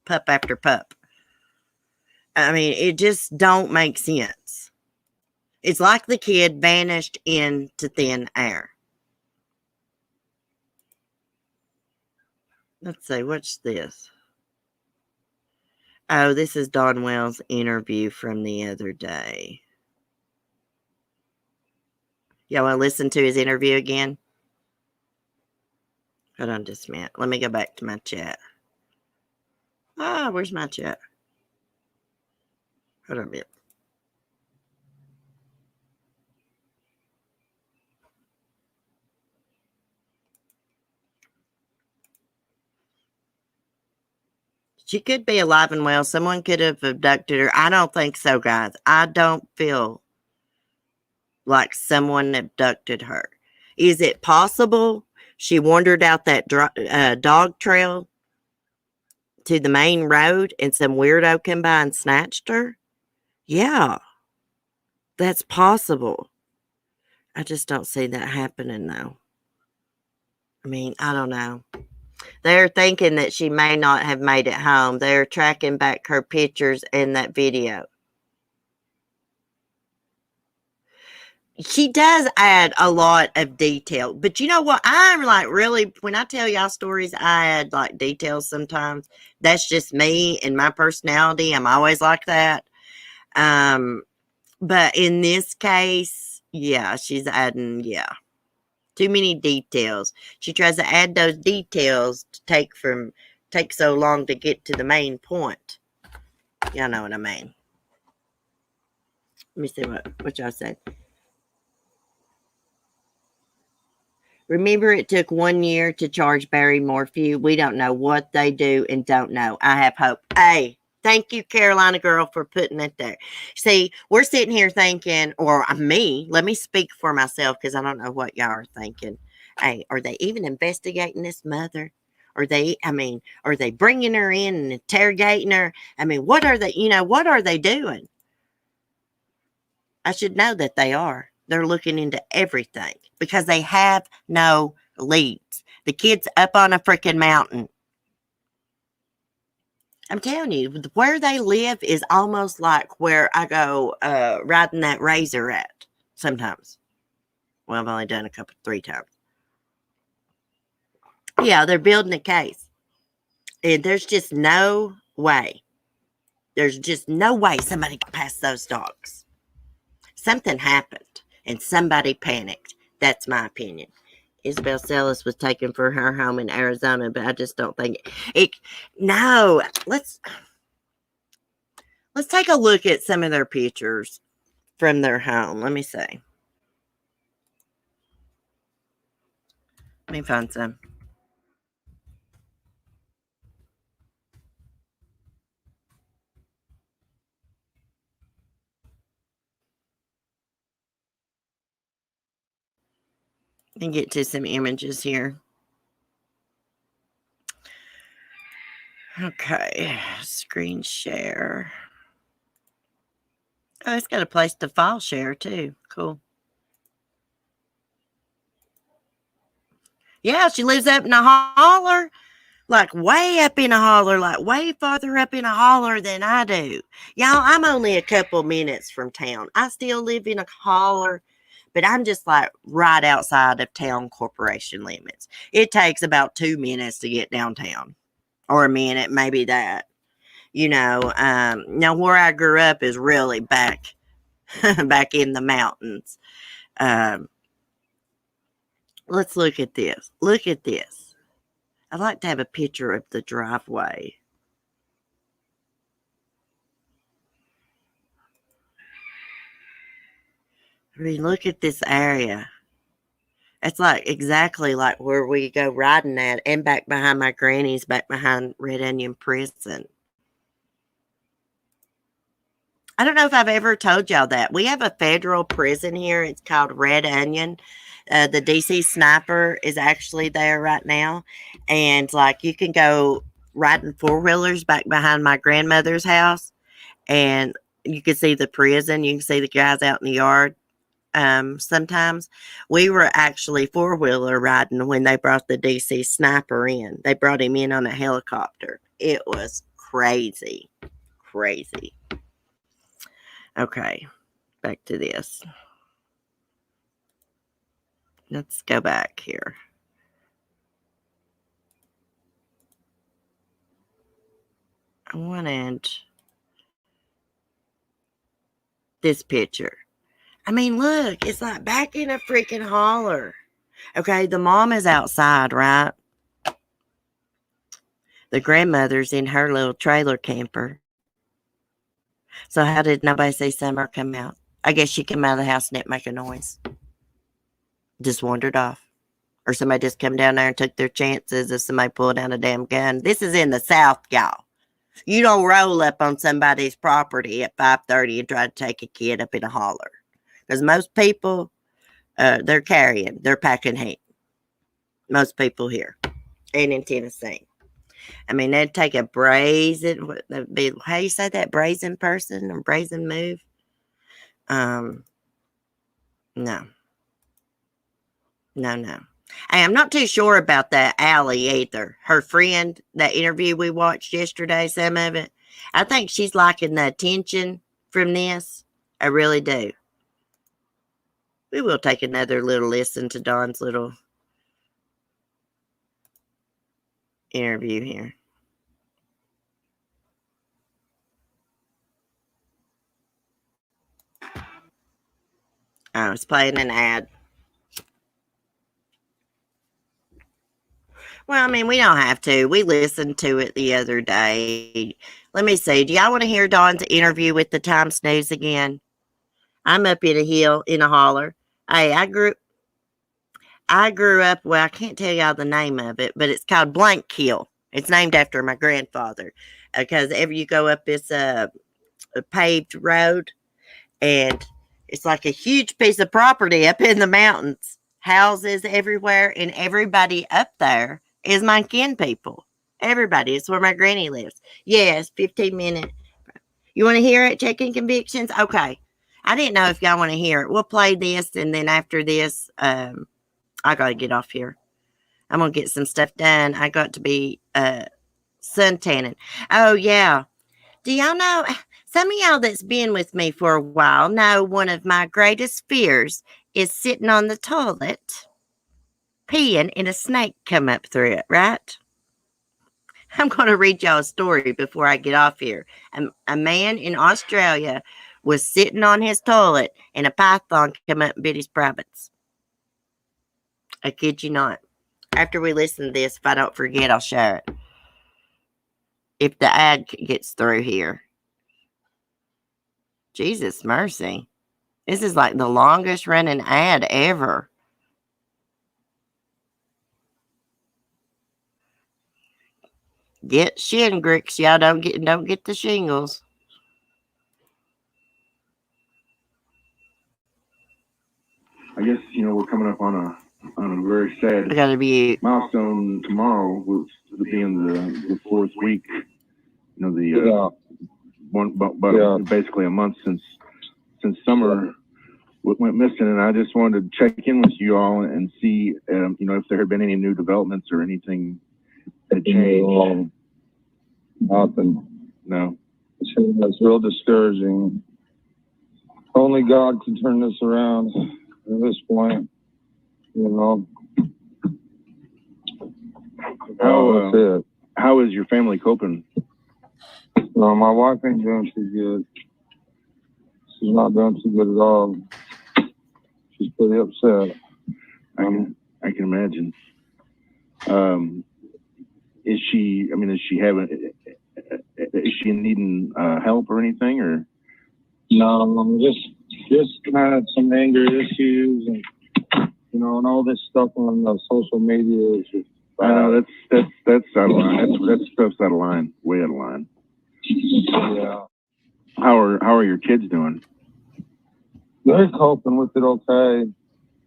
pup after pup. I mean, it just don't make sense. It's like the kid vanished into thin air. Let's see, what's this? Oh, this is Don Wells' interview from the other day. Y'all want to listen to his interview again? Hold on just a minute. Let me go back to my chat. Where's my chat? Hold on a minute. She could be alive and well. Someone could have abducted her. I don't think so, guys. I don't feel like someone abducted her. Is it possible she wandered out that dog trail to the main road and some weirdo came by and snatched her? Yeah, that's possible. I just don't see that happening, though. I mean, I don't know. They're thinking that she may not have made it home. They're tracking back her pictures in that video. She does add a lot of detail. But you know what? I'm like, really, when I tell y'all stories, I add like details sometimes. That's just me and my personality. I'm always like that. But in this case, yeah, she's adding, too many details. She tries to add those details to take so long to get to the main point. Y'all know what I mean. Let me see what y'all said. Remember, it took 1 year to charge Barry Morphew. We don't know what they do and don't know. I have hope. Hey, thank you, Carolina girl, for putting it there. See, we're sitting here thinking, or me, let me speak for myself because I don't know what y'all are thinking. Hey, are they even investigating this mother? Are they bringing her in and interrogating her? I mean, what are they doing? I should know that they are. They're looking into everything because they have no leads. The kid's up on a freaking mountain. I'm telling you, where they live is almost like where I go riding that razor at sometimes. Well, I've only done 3 times. Yeah, they're building a case. And there's just no way. There's just no way somebody got past those dogs. Something happened and somebody panicked. That's my opinion. Isabel Celis was taken for her home in Arizona, but I just don't think it. No, let's take a look at some of their pictures from their home. Let me see. Let me find some. And get to some images here. Okay, screen share. Oh, it's got a place to file share too. Cool. Yeah, she lives up in a holler, like way up in a holler, like way farther up in a holler than I do. Y'all, I'm only a couple minutes from town. I still live in a holler, but I'm just like right outside of town corporation limits. It takes about 2 minutes to get downtown, or a minute, maybe that. You know, now where I grew up is really back in the mountains. Let's look at this. Look at this. I'd like to have a picture of the driveway. I mean, look at this area. It's like exactly like where we go riding at, and back behind my granny's, back behind Red Onion Prison. I don't know if I've ever told y'all that. We have a federal prison here. It's called Red Onion. The DC sniper is actually there right now. And like you can go riding 4-wheelers back behind my grandmother's house. And you can see the prison. You can see the guys out in the yard. Sometimes we were actually 4-wheeler riding when they brought the DC sniper in. They brought him in on a helicopter. It was crazy. Crazy. Okay, back to this. Let's go back here. I wanted this picture. I mean, look, it's like back in a freaking holler. Okay, the mom is outside, right? The grandmother's in her little trailer camper. So how did nobody see Summer come out? I guess she came out of the house and didn't make a noise. Just wandered off. Or somebody just come down there and took their chances if somebody pulled out a damn gun. This is in the South, y'all. You don't roll up on somebody's property at 5:30 and try to take a kid up in a holler. Because most people, they're packing heat. Most people here. And in Tennessee. I mean, they'd take a brazen, how you say that, brazen person or brazen move? No. Hey, I'm not too sure about that Allie either. Her friend, that interview we watched yesterday, some of it, I think she's liking the attention from this. I really do. We will take another little listen to Dawn's little interview here. Oh, it's playing an ad. Well, I mean, we don't have to. We listened to it the other day. Let me see. Do y'all want to hear Dawn's interview with the Times News again? I'm up in a hill, in a holler. Hey, I grew up, well, I can't tell y'all the name of it, but it's called Blank Hill. It's named after my grandfather. Because if you go up this a paved road, and it's like a huge piece of property up in the mountains. Houses everywhere, and everybody up there is my kin people. Everybody. It's where my granny lives. Yes, 15 minutes. You want to hear it? Checking convictions? Okay. I didn't know if y'all want to hear it. We'll play this, and then after this, I got to get off here. I'm gonna get some stuff done. I got to be suntanning. Oh yeah. Do y'all know? Some of y'all that's been with me for a while know one of my greatest fears is sitting on the toilet, peeing, and a snake come up through it. Right? I'm going to read y'all a story before I get off here. A man in Australia was sitting on his toilet and a python came up and bit his privates. I kid you not. After we listen to this, if I don't forget, I'll share it. If the ad gets through here. Jesus mercy. This is like the longest running ad ever. Get shin gricks, y'all. Don't get the shingles. I guess, we're coming up on a very sad I gotta be milestone tomorrow, with being the fourth week. Basically a month since summer went missing, and I just wanted to check in with you all and see, if there had been any new developments or anything that changed. Nothing. No. It's real discouraging. Only God can turn this around at this point. That's it. How is your family coping? No, my wife ain't doing too good. She's not doing too good at all. She's pretty upset. I can imagine. Is she needing help or anything, or? No, just kind of some anger issues, and and all this stuff on social media is just. I know that's out of line. That stuff's out of line, way out of line. Yeah. How are your kids doing? They're coping with it okay.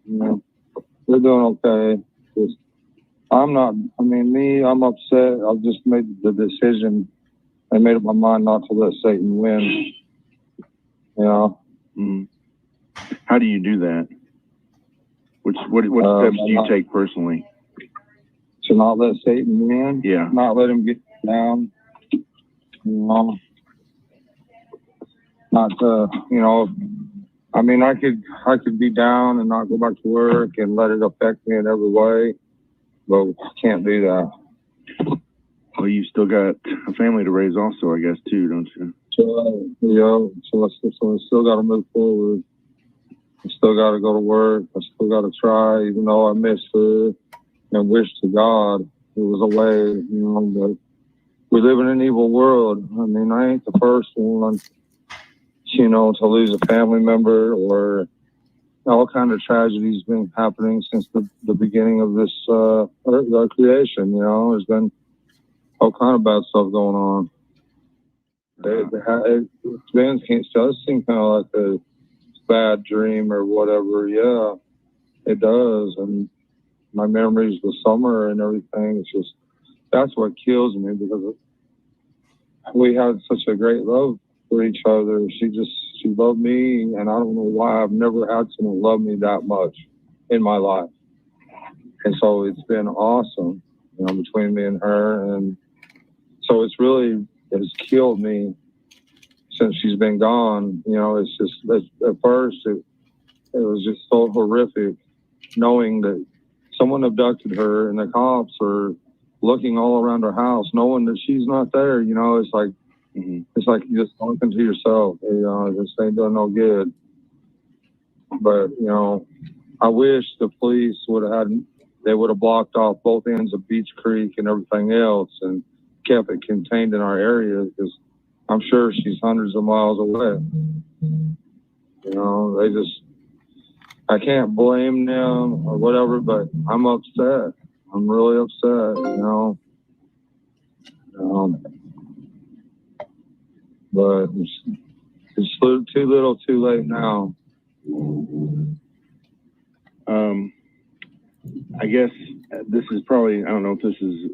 They're doing okay. I'm upset. I've just made the decision. I made up my mind not to let Satan win. Mm-hmm. How do you do that? What steps do you take personally? To not let Satan win? Yeah. Not let him get down. Not to, I could be down and not go back to work and let it affect me in every way, but I can't do that. Well, you still got a family to raise also, I guess, too, don't you? So I still got to move forward. I still got to go to work. I still got to try, even though I miss her and wish to God it was a way, but we live in an evil world. I ain't the first one, to lose a family member, or all kind of tragedies been happening since the beginning of this our creation. There's been all kind of bad stuff going on. It does seem kind of like a bad dream or whatever. Yeah, it does. And my memories of the summer and everything, it's just, that's what kills me, because we had such a great love for each other. She loved me, and I don't know why I've never had someone love me that much in my life. And so it's been awesome, between me and her. And so it's killed me since she's been gone. It's just, at first it was just so horrific knowing that someone abducted her and the cops are looking all around her house, knowing that she's not there. It's like, It's like you just talking to yourself. This ain't doing no good. But I wish the police would have blocked off both ends of Beach Creek and everything else and kept it contained in our area, because I'm sure she's hundreds of miles away. I can't blame them or whatever, but I'm upset. I'm really upset, but it's too little, too late now. I guess this is probably, I don't know if this is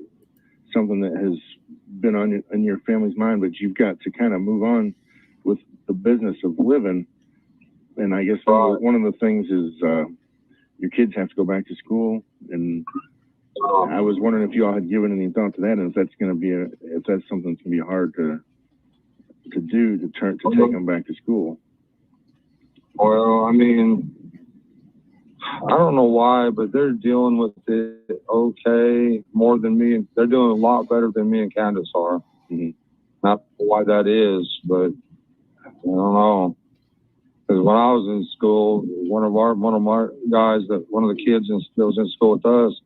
something that has been on your family's mind, but you've got to kind of move on with the business of living. And I guess one of the things is your kids have to go back to school, and I was wondering if you all had given any thought to that, and if that's something that's going to be hard to do to take them back to school. Well, I mean, I don't know why, but they're dealing with it okay more than me. They're doing a lot better than me and Candace are. Mm-hmm. Not why that is, but I don't know. Because when I was in school, one of my guys, one of the kids that was in school with us,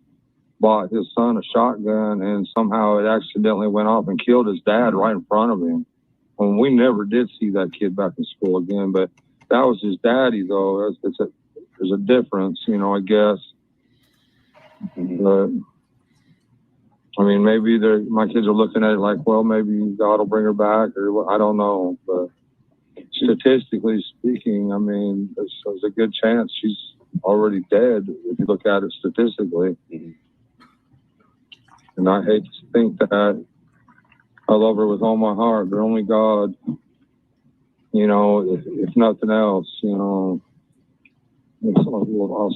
bought his son a shotgun, and somehow it accidentally went off and killed his dad right in front of him. And we never did see that kid back in school again, but that was his daddy, though. There's a difference, I guess. Mm-hmm. But I mean, maybe my kids are looking at it like, well, maybe God will bring her back, or I don't know. But statistically speaking, I mean, there's a good chance she's already dead if you look at it statistically. Mm-hmm. And I hate to think that. I love her with all my heart, but only God, if nothing else, I'll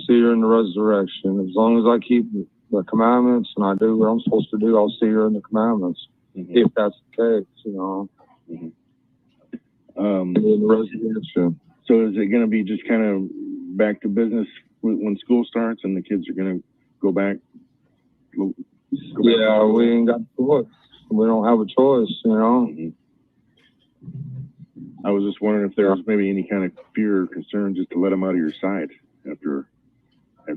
see her in the resurrection. As long as I keep the commandments and I do what I'm supposed to do, I'll see her in the commandments. Mm-hmm. If that's the case, Mm-hmm. In the resurrection. So is it going to be just kind of back to business when school starts and the kids are going to go back? Yeah, we ain't got a choice. We don't have a choice, Mm-hmm. I was just wondering if there was maybe any kind of fear or concern just to let them out of your sight after.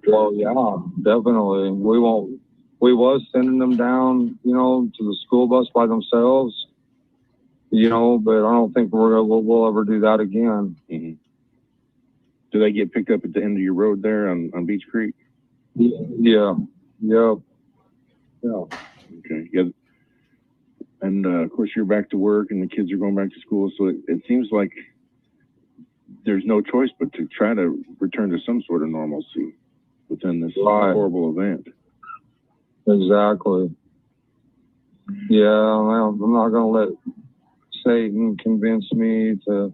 Well, yeah, definitely. We was sending them down, to the school bus by themselves, but I don't think we'll ever do that again. Mm-hmm. Do they get picked up at the end of your road there on Beach Creek? Yeah. Okay. Yeah. And of course, you're back to work, and the kids are going back to school. So it seems like there's no choice but to try to return to some sort of normalcy within this horrible event. Exactly. Yeah, I'm not going to let Satan convince me to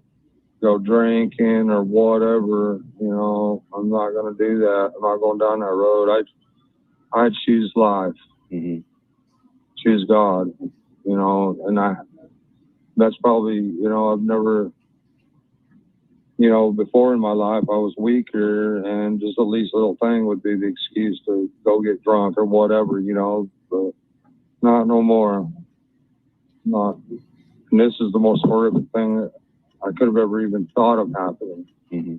go drinking or whatever. I'm not going to do that. I'm not going down that road. I choose life. Mm-hmm. Choose God. And that's probably, I've never, before in my life I was weaker, and just the least little thing would be the excuse to go get drunk or whatever, but not no more. Not. And this is the most horrific thing that I could have ever even thought of happening. Mm-hmm.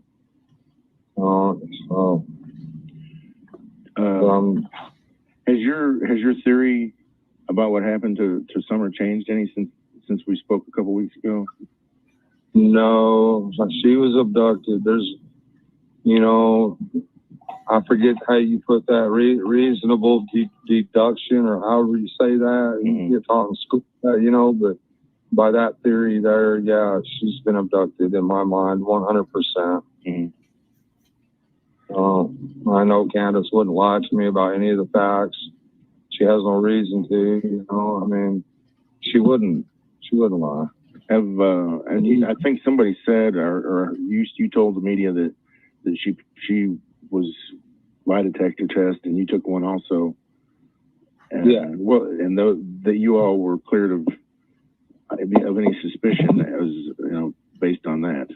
Has your theory about what happened to Summer changed any since we spoke a couple weeks ago? No, she was abducted. There's, I forget how you put that, reasonable deduction, or however you say that. Mm-hmm. You're taught in school, but by that theory there, yeah, she's been abducted in my mind, 100%. Mm-hmm. I know Candace wouldn't lie to me about any of the facts. She has no reason to, I mean, she wouldn't lie. And I think somebody said, or you told the media that she was lie detector test, and you took one also. And, yeah. Well, and that you all were cleared of any suspicion as based on that.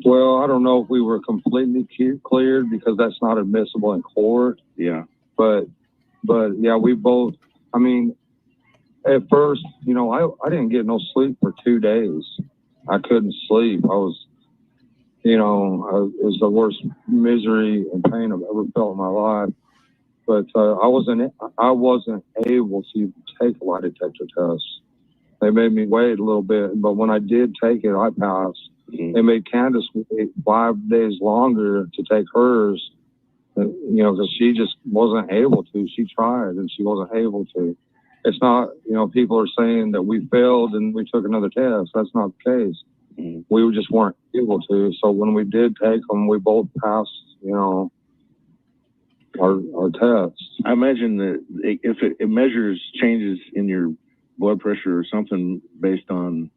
Well, I don't know if we were completely cleared, because that's not admissible in court. Yeah. But yeah, we both. I mean, at first, I didn't get no sleep for 2 days. I couldn't sleep. I was, it was the worst misery and pain I've ever felt in my life. But I wasn't able to take a lie detector test. They made me wait a little bit, but when I did take it, I passed. Mm-hmm. They made Candace wait 5 days longer to take hers, because she just wasn't able to. She tried and she wasn't able to. It's not, people are saying that we failed and we took another test. That's not the case. Mm-hmm. We just weren't able to. So when we did take them, we both passed, our tests. I imagine that if it measures changes in your blood pressure or something based on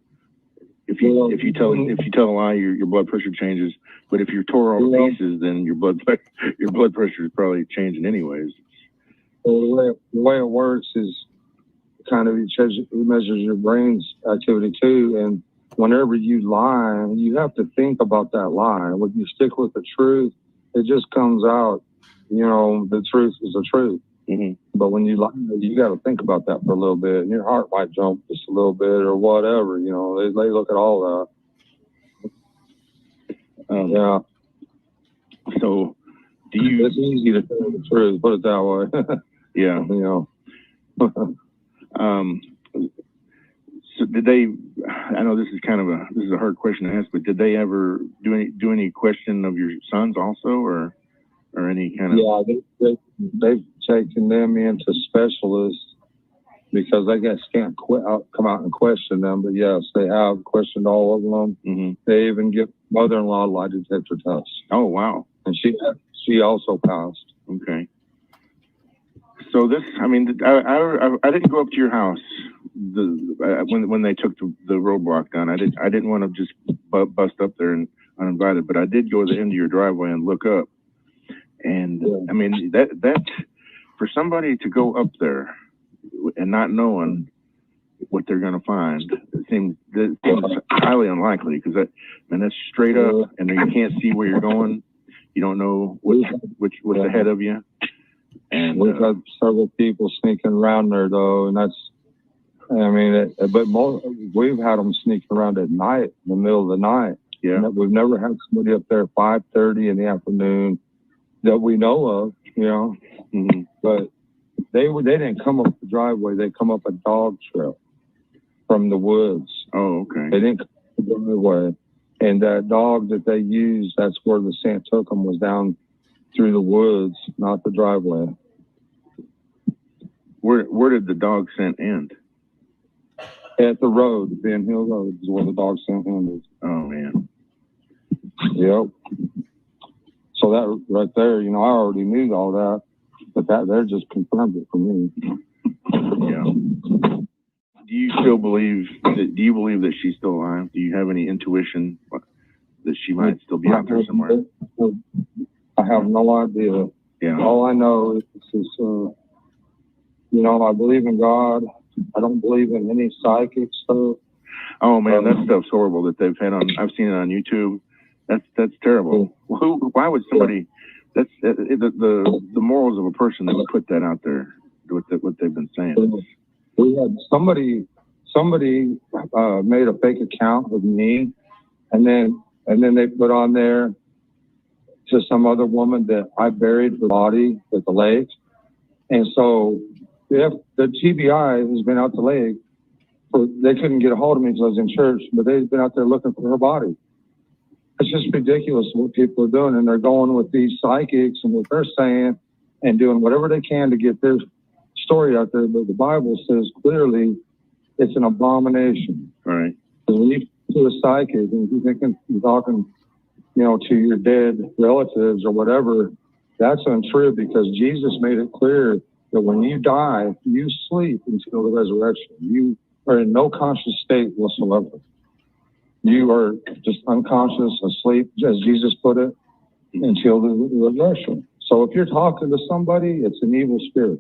if you tell a lie, your blood pressure changes. But if you're tore all to pieces, then your blood pressure is probably changing anyways. So the way it works is kind of it measures your brain's activity too. And whenever you lie, you have to think about that lie. When you stick with the truth, it just comes out. You know, the truth is the truth. Mm-hmm. But when you lie, you got to think about that for a little bit, and your heart might jump just a little bit or whatever. You know, they look at all that. Yeah. So, do you? It's easy to tell the truth. Put it that way. Yeah. You know. So did they? I know this is a hard question to ask, but did they ever do any question of your sons also, or any kind of? Yeah, they've taken them into specialists because they can't come out and question them. But yes, they have questioned all of them. Mm-hmm. They even give mother-in-law lie detector tests. Oh wow! And she also passed. Okay. So this, I mean, I didn't go up to your house when they took the roadblock down. I didn't want to just bust up there and uninvited, but I did go to the end of your driveway and look up. And yeah. I mean that for somebody to go up there and not knowing what they're going to find, it seems highly unlikely because that's straight up, and you can't see where you're going. You don't know what's ahead of you. And we've had several people sneaking around there though, and we've had them sneaking around at night, in the middle of the night. Yeah, we've never had somebody up there at 5:30 in the afternoon that we know of, you know. Mm-hmm. But they didn't come up the driveway; they come up a dog trail from the woods. Oh, okay. They didn't come up the driveway, and that dog that they used, that's where the scent took them, was down through the woods, not the driveway. Where did the dog scent end? At the road, Ben Hill Road is where the dog scent ended. Oh man. Yep. So that right there, you know, I already knew all that, but that there just confirmed it for me. Yeah. Do you still believe that? Do you believe that she's still alive? Do you have any intuition that she might still be out there somewhere? I have no idea. Yeah. All I know is you know, I believe in God. I don't believe in any psychic stuff. Oh man, that stuff's horrible that they've had on. I've seen it on YouTube. That's terrible. Why would somebody? That's the morals of a person that would put that out there. What they've been saying. We had somebody made a fake account with me, and then they put on there to some other woman that I buried her body at the lake, and so the TBI has been out the lake. They couldn't get a hold of me because I was in church, but they've been out there looking for her body. It's just ridiculous what people are doing, and they're going with these psychics and what they're saying and doing whatever they can to get their story out there. But the Bible says clearly it's an abomination. All right. Because when you do a psychic and you're talking, you know, to your dead relatives or whatever, that's untrue because Jesus made it clear that when you die, you sleep until the resurrection. You are in no conscious state whatsoever. You are just unconscious, asleep, as Jesus put it, until the resurrection. So if you're talking to somebody, it's an evil spirit.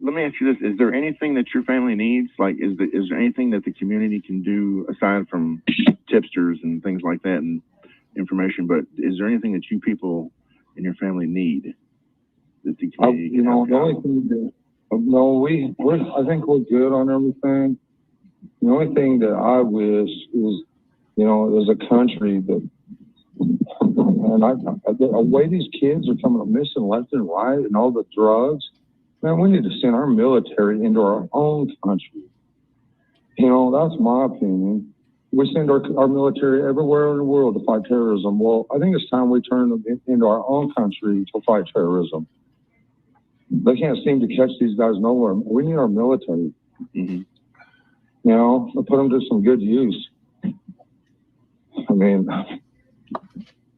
Let me ask you this: is there anything that your family needs? Like, is there anything that the community can do aside from tipsters and things like that and information? But is there anything that you people in your family need that the community can help? The only thing I think we're good on everything. The only thing that I wish is, you know, there's a country that, and the way these kids are coming up missing left and right, and all the drugs. Man, we need to send our military into our own country. You know, that's my opinion. We send our military everywhere in the world to fight terrorism. Well, I think it's time we turn them into our own country to fight terrorism. They can't seem to catch these guys nowhere. We need our military. Mm-hmm. You know, put them to some good use. I mean,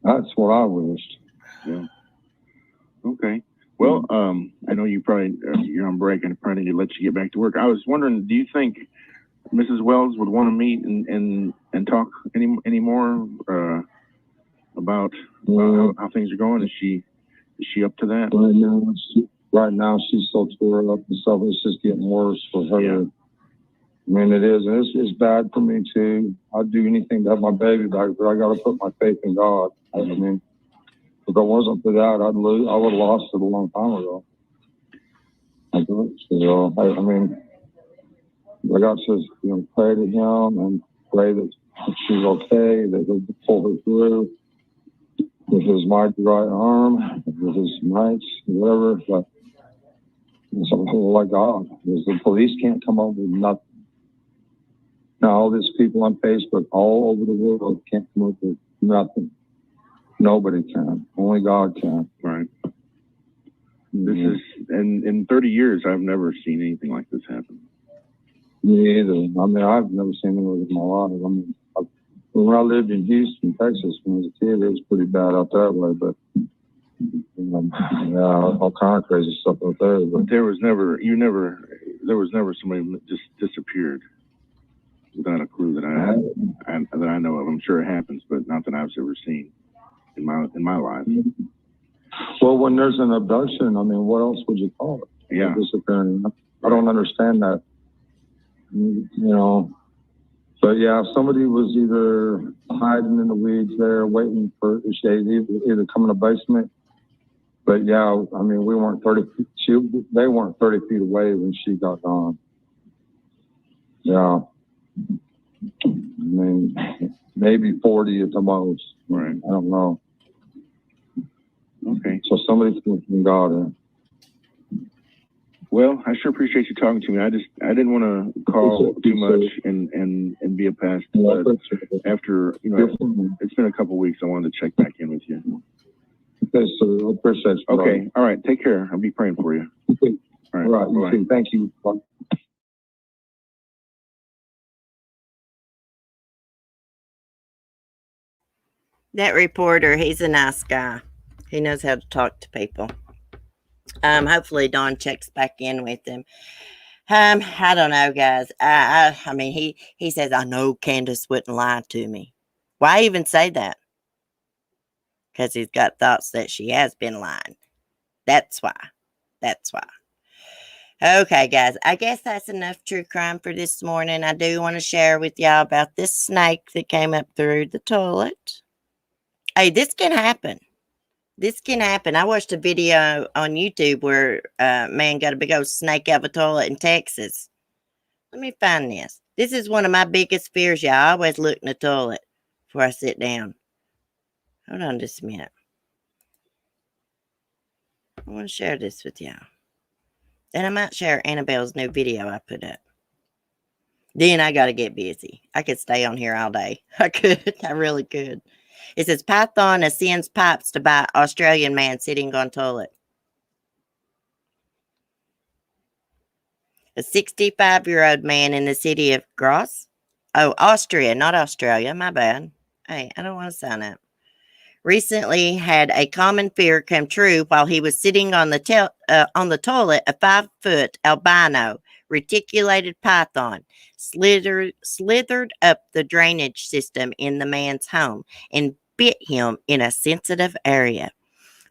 that's what I wished. Yeah. Okay. Well, I know you're on break and I probably need to let you get back to work. I was wondering, do you think Mrs. Wells would want to meet and talk any more about how things are going? Is she up to that? Well, no, right now she's so tore up and stuff. It's just getting worse for her. Yeah. I mean, it is. And it's bad for me too. I'd do anything to have my baby back, but I got to put my faith in God. I mean, if it wasn't for that, I would have lost it a long time ago. So, I mean, I got to pray to him and pray that she's okay, that he'll pull her through with his mighty right arm, with his might, whatever. But it's like God, because the police can't come up with nothing. Now, all these people on Facebook all over the world can't come up with nothing. Nobody can. Only God can. Right. This is, and in 30 years, I've never seen anything like this happen. Me either. I mean, I've never seen anything in my life. I mean, when I lived in Houston, Texas, when I was a kid, it was pretty bad out that way. But yeah, all kind of crazy stuff out there. But there was never somebody that just disappeared without a clue that I know of. I'm sure it happens, but not that I've ever seen in my life. Well, when there's an abduction, I mean, what else would you call it? Yeah. Disappearing. I don't understand that. But yeah, if somebody was either hiding in the weeds there, waiting for either come in the basement. But yeah, I mean, we weren't 30 feet. They weren't 30 feet away when she got gone. Yeah. I mean, maybe 40 at the most. Right. I don't know. Okay. So somebody's from God. Well, I sure appreciate you talking to me. I didn't want to call too much and be a pest. But after it's been a couple of weeks, I wanted to check back in with you. Okay, so I appreciate you. Okay, all right. Take care. I'll be praying for you. Okay. All right. You too. Thank you. Bye. That reporter, he's a nice guy. He knows how to talk to people. Hopefully Don checks back in with him. I don't know, guys. I mean, he says, I know Candace wouldn't lie to me. Why even say that? Because he's got thoughts that she has been lying. That's why. Okay, guys. I guess that's enough true crime for this morning. I do want to share with y'all about this snake that came up through the toilet. Hey, this can happen. This can happen. I watched a video on YouTube where a man got a big old snake out of a toilet in Texas. Let me find this. This is one of my biggest fears, y'all. I always look in the toilet before I sit down. Hold on just a minute. I want to share this with y'all. And I might share Annabelle's new video I put up. Then I got to get busy. I could stay on here all day. I could. I really could. It says, Python ascends pipes to bite Australian man sitting on toilet. A 65-year-old man in the city of Graz. Oh, Austria, not Australia. My bad. Hey, I don't want to sign up. Recently had a common fear come true while he was sitting on the toilet. A 5-foot albino reticulated python slithered up the drainage system in the man's home and bit him in a sensitive area.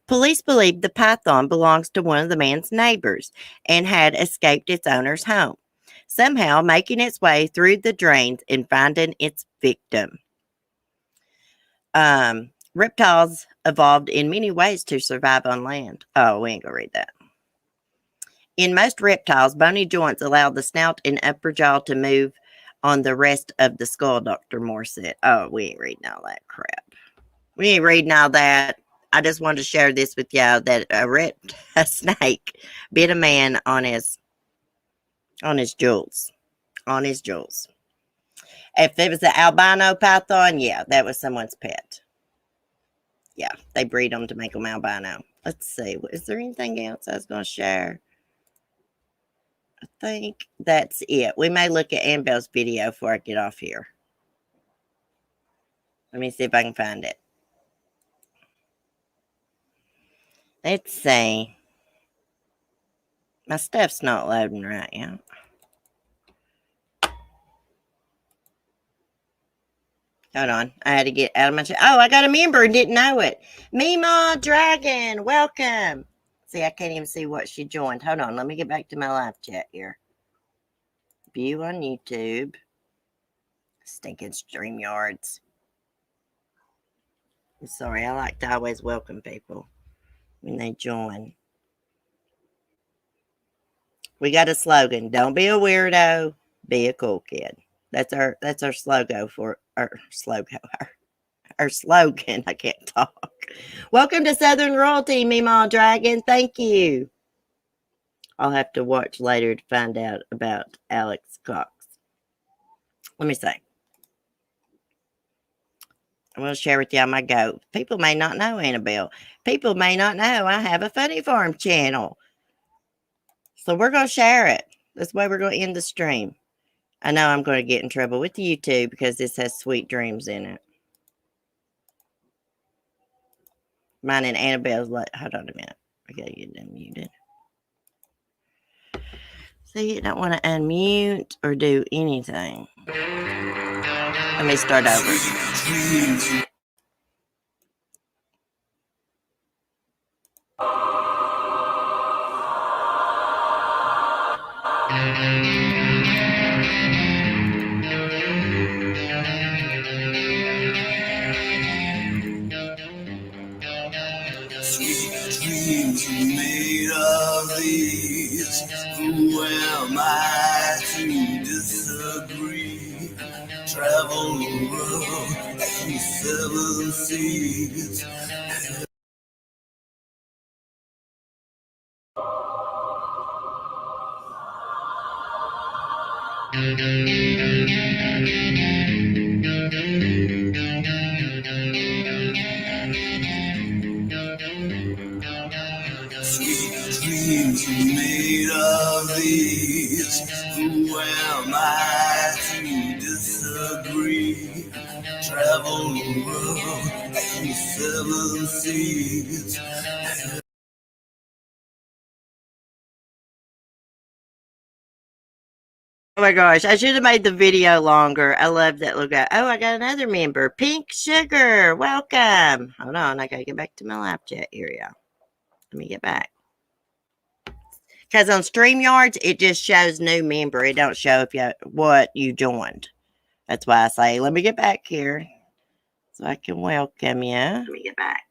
Police believe the python belongs to one of the man's neighbors and had escaped its owner's home, somehow making its way through the drains and finding its victim. Reptiles evolved in many ways to survive on land. Oh, we ain't gonna read that. In most reptiles, bony joints allow the snout and upper jaw to move on the rest of the skull, Dr. Moore said. Oh, we ain't reading all that crap. We ain't reading all that. I just wanted to share this with y'all that a snake bit a man on his jewels. On his jewels. If it was an albino python, yeah, that was someone's pet. Yeah, they breed them to make them albino. Let's see. Is there anything else I was going to share? I think that's it. We may look at Annabelle's video before I get off here. Let me see if I can find it. Let's see. My stuff's not loading right now. Hold on. I had to get out of my chat. Oh, I got a member and didn't know it. Mima Dragon, welcome. See, I can't even see what she joined. Hold on. Let me get back to my live chat here. View on YouTube. Stinking StreamYards. I'm sorry. I like to always welcome people when they join. We got a slogan. Don't be a weirdo. Be a cool kid. That's our slogan for our slogan. Our slogan. I can't talk. Welcome to Southern Royalty, Meemaw Dragon. Thank you. I'll have to watch later to find out about Alex Cox. Let me see. I'm going to share with y'all my goat. People may not know Annabelle. People may not know I have a Funny Farm channel. So we're going to share it. That's why we're going to end the stream. I know I'm going to get in trouble with YouTube because this has sweet dreams in it. Mine and Annabelle's like, hold on a minute. I got to get them muted. See, you don't want to unmute or do anything. Let me start over. Sweet dreams are made of these. Who am I to disagree? Travel the world and 7 seas. Sweet dreams are made of these. Who am I to disagree? Travel the world and 7 seas. Oh my gosh, I should have made the video longer. I love that little guy. Oh, I got another member. Pink Sugar, welcome. Hold on, I gotta get back to my live chat area. Let me get back. Because on StreamYards, it just shows new member. It don't show if you what you joined. That's why I say, let me get back here so I can welcome you. Let me get back.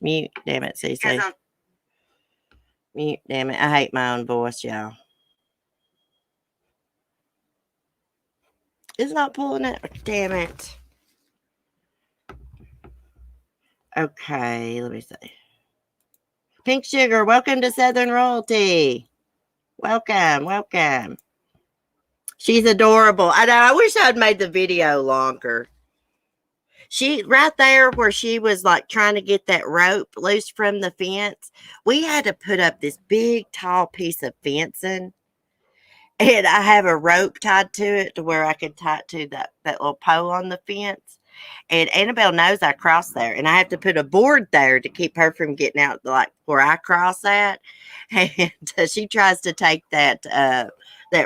Mute. Damn it, CC. Mute. Damn it. I hate my own voice, y'all. It's not pulling it. Damn it. Okay, let me see. Pink Sugar, welcome to Southern Royalty. Welcome, welcome. She's adorable. I know. I wish I'd made the video longer. She right there where she was like trying to get that rope loose from the fence. We had to put up this big tall piece of fencing, and I have a rope tied to it to where I can tie it to that little pole on the fence. And Annabelle knows I cross there, and I have to put a board there to keep her from getting out like where I cross at. And she tries to take that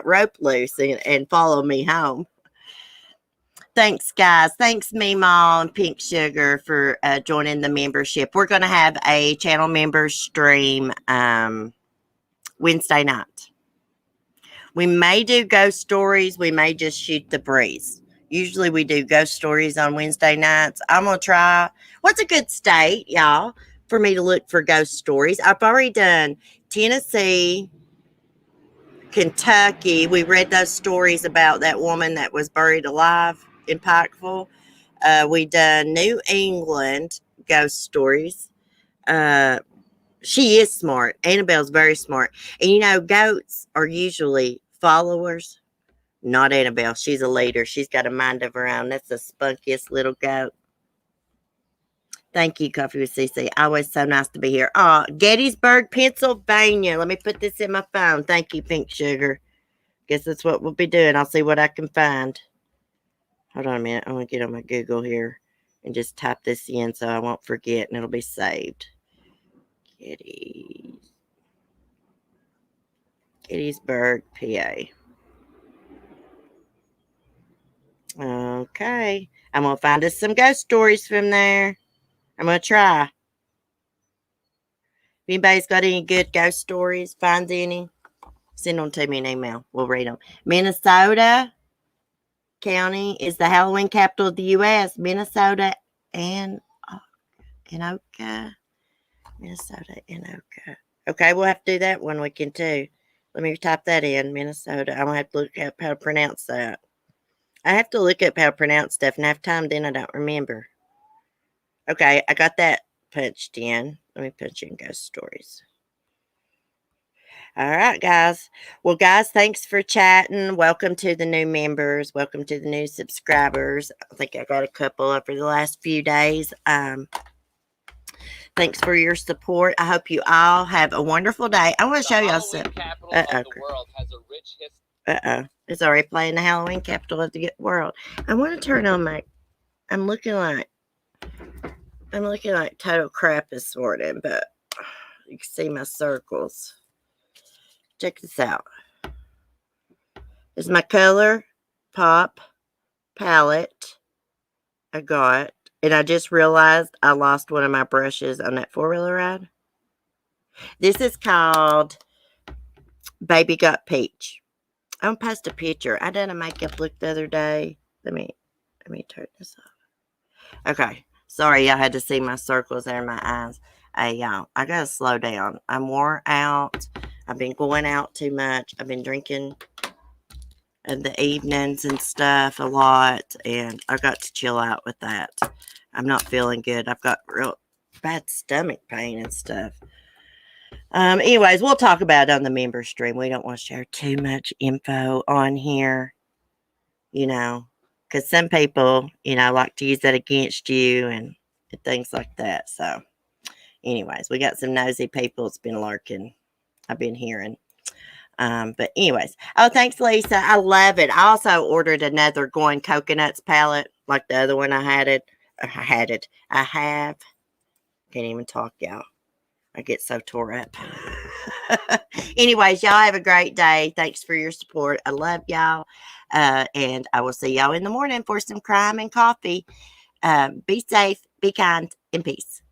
rope loose and follow me home. Thanks, guys. Thanks, Meemaw and Pink Sugar for joining the membership. We're going to have a channel member stream Wednesday night. We may do ghost stories. We may just shoot the breeze. Usually we do ghost stories on Wednesday nights. I'm going to try. What's a good state, y'all, for me to look for ghost stories? I've already done Tennessee, Kentucky. We read those stories about that woman that was buried alive in Pikeville. We done New England ghost stories. She is smart. Annabelle's very smart. And you know, goats are usually followers. Not Annabelle. She's a leader. She's got a mind of her own. That's the spunkiest little goat. Thank you, Coffee with CC. Always so nice to be here. Gettysburg, Pennsylvania. Let me put this in my phone. Thank you, Pink Sugar. Guess that's what we'll be doing. I'll see what I can find. Hold on a minute. I'm going to get on my Google here and just type this in so I won't forget and it'll be saved. Gettysburg, PA. Okay. I'm going to find us some ghost stories from there. I'm going to try. anybody's got any good ghost stories, finds any, send them to me in email. We'll read them. Minnesota County is the Halloween capital of the U.S. Minnesota and Anoka. Minnesota Anoka. Okay, we'll have to do that one weekend too. Let me type that in, Minnesota. I'm going to have to look up how to pronounce that. I have to look up how to pronounce stuff, and I have time, then I don't remember. Okay, I got that punched in. Let me punch in ghost stories. All right, guys. Well, guys, thanks for chatting. Welcome to the new members. Welcome to the new subscribers. I think I got a couple over the last few days. Thanks for your support. I hope you all have a wonderful day. I want to show y'all something. It's already playing the Halloween capital of the world. I want to turn on my. I'm looking like total crap this morning, but you can see my circles. Check this out. This is my color pop palette I got. And I just realized I lost one of my brushes on that 4-wheeler ride. This is called Baby Got Peach. I'm going to post a picture. I done a makeup look the other day. Let me turn this off. Okay. Sorry, y'all had to see my circles there in my eyes. Hey, y'all, I got to slow down. I'm worn out. I've been going out too much. I've been drinking in the evenings and stuff a lot, and I got to chill out with that. I'm not feeling good. I've got real bad stomach pain and stuff. Anyways, we'll talk about it on the member stream. We don't want to share too much info on here, because some people, like to use that against you and things like that. So, anyways, we got some nosy people that's been lurking. I've been hearing. But anyways, oh, thanks, Lisa. I love it. I also ordered another Going Coconuts palette, like the other one I have. Can't even talk, y'all. I get so tore up. Anyways, y'all have a great day. Thanks for your support. I love y'all. And I will see y'all in the morning for some crime and coffee. Be safe, be kind, and peace.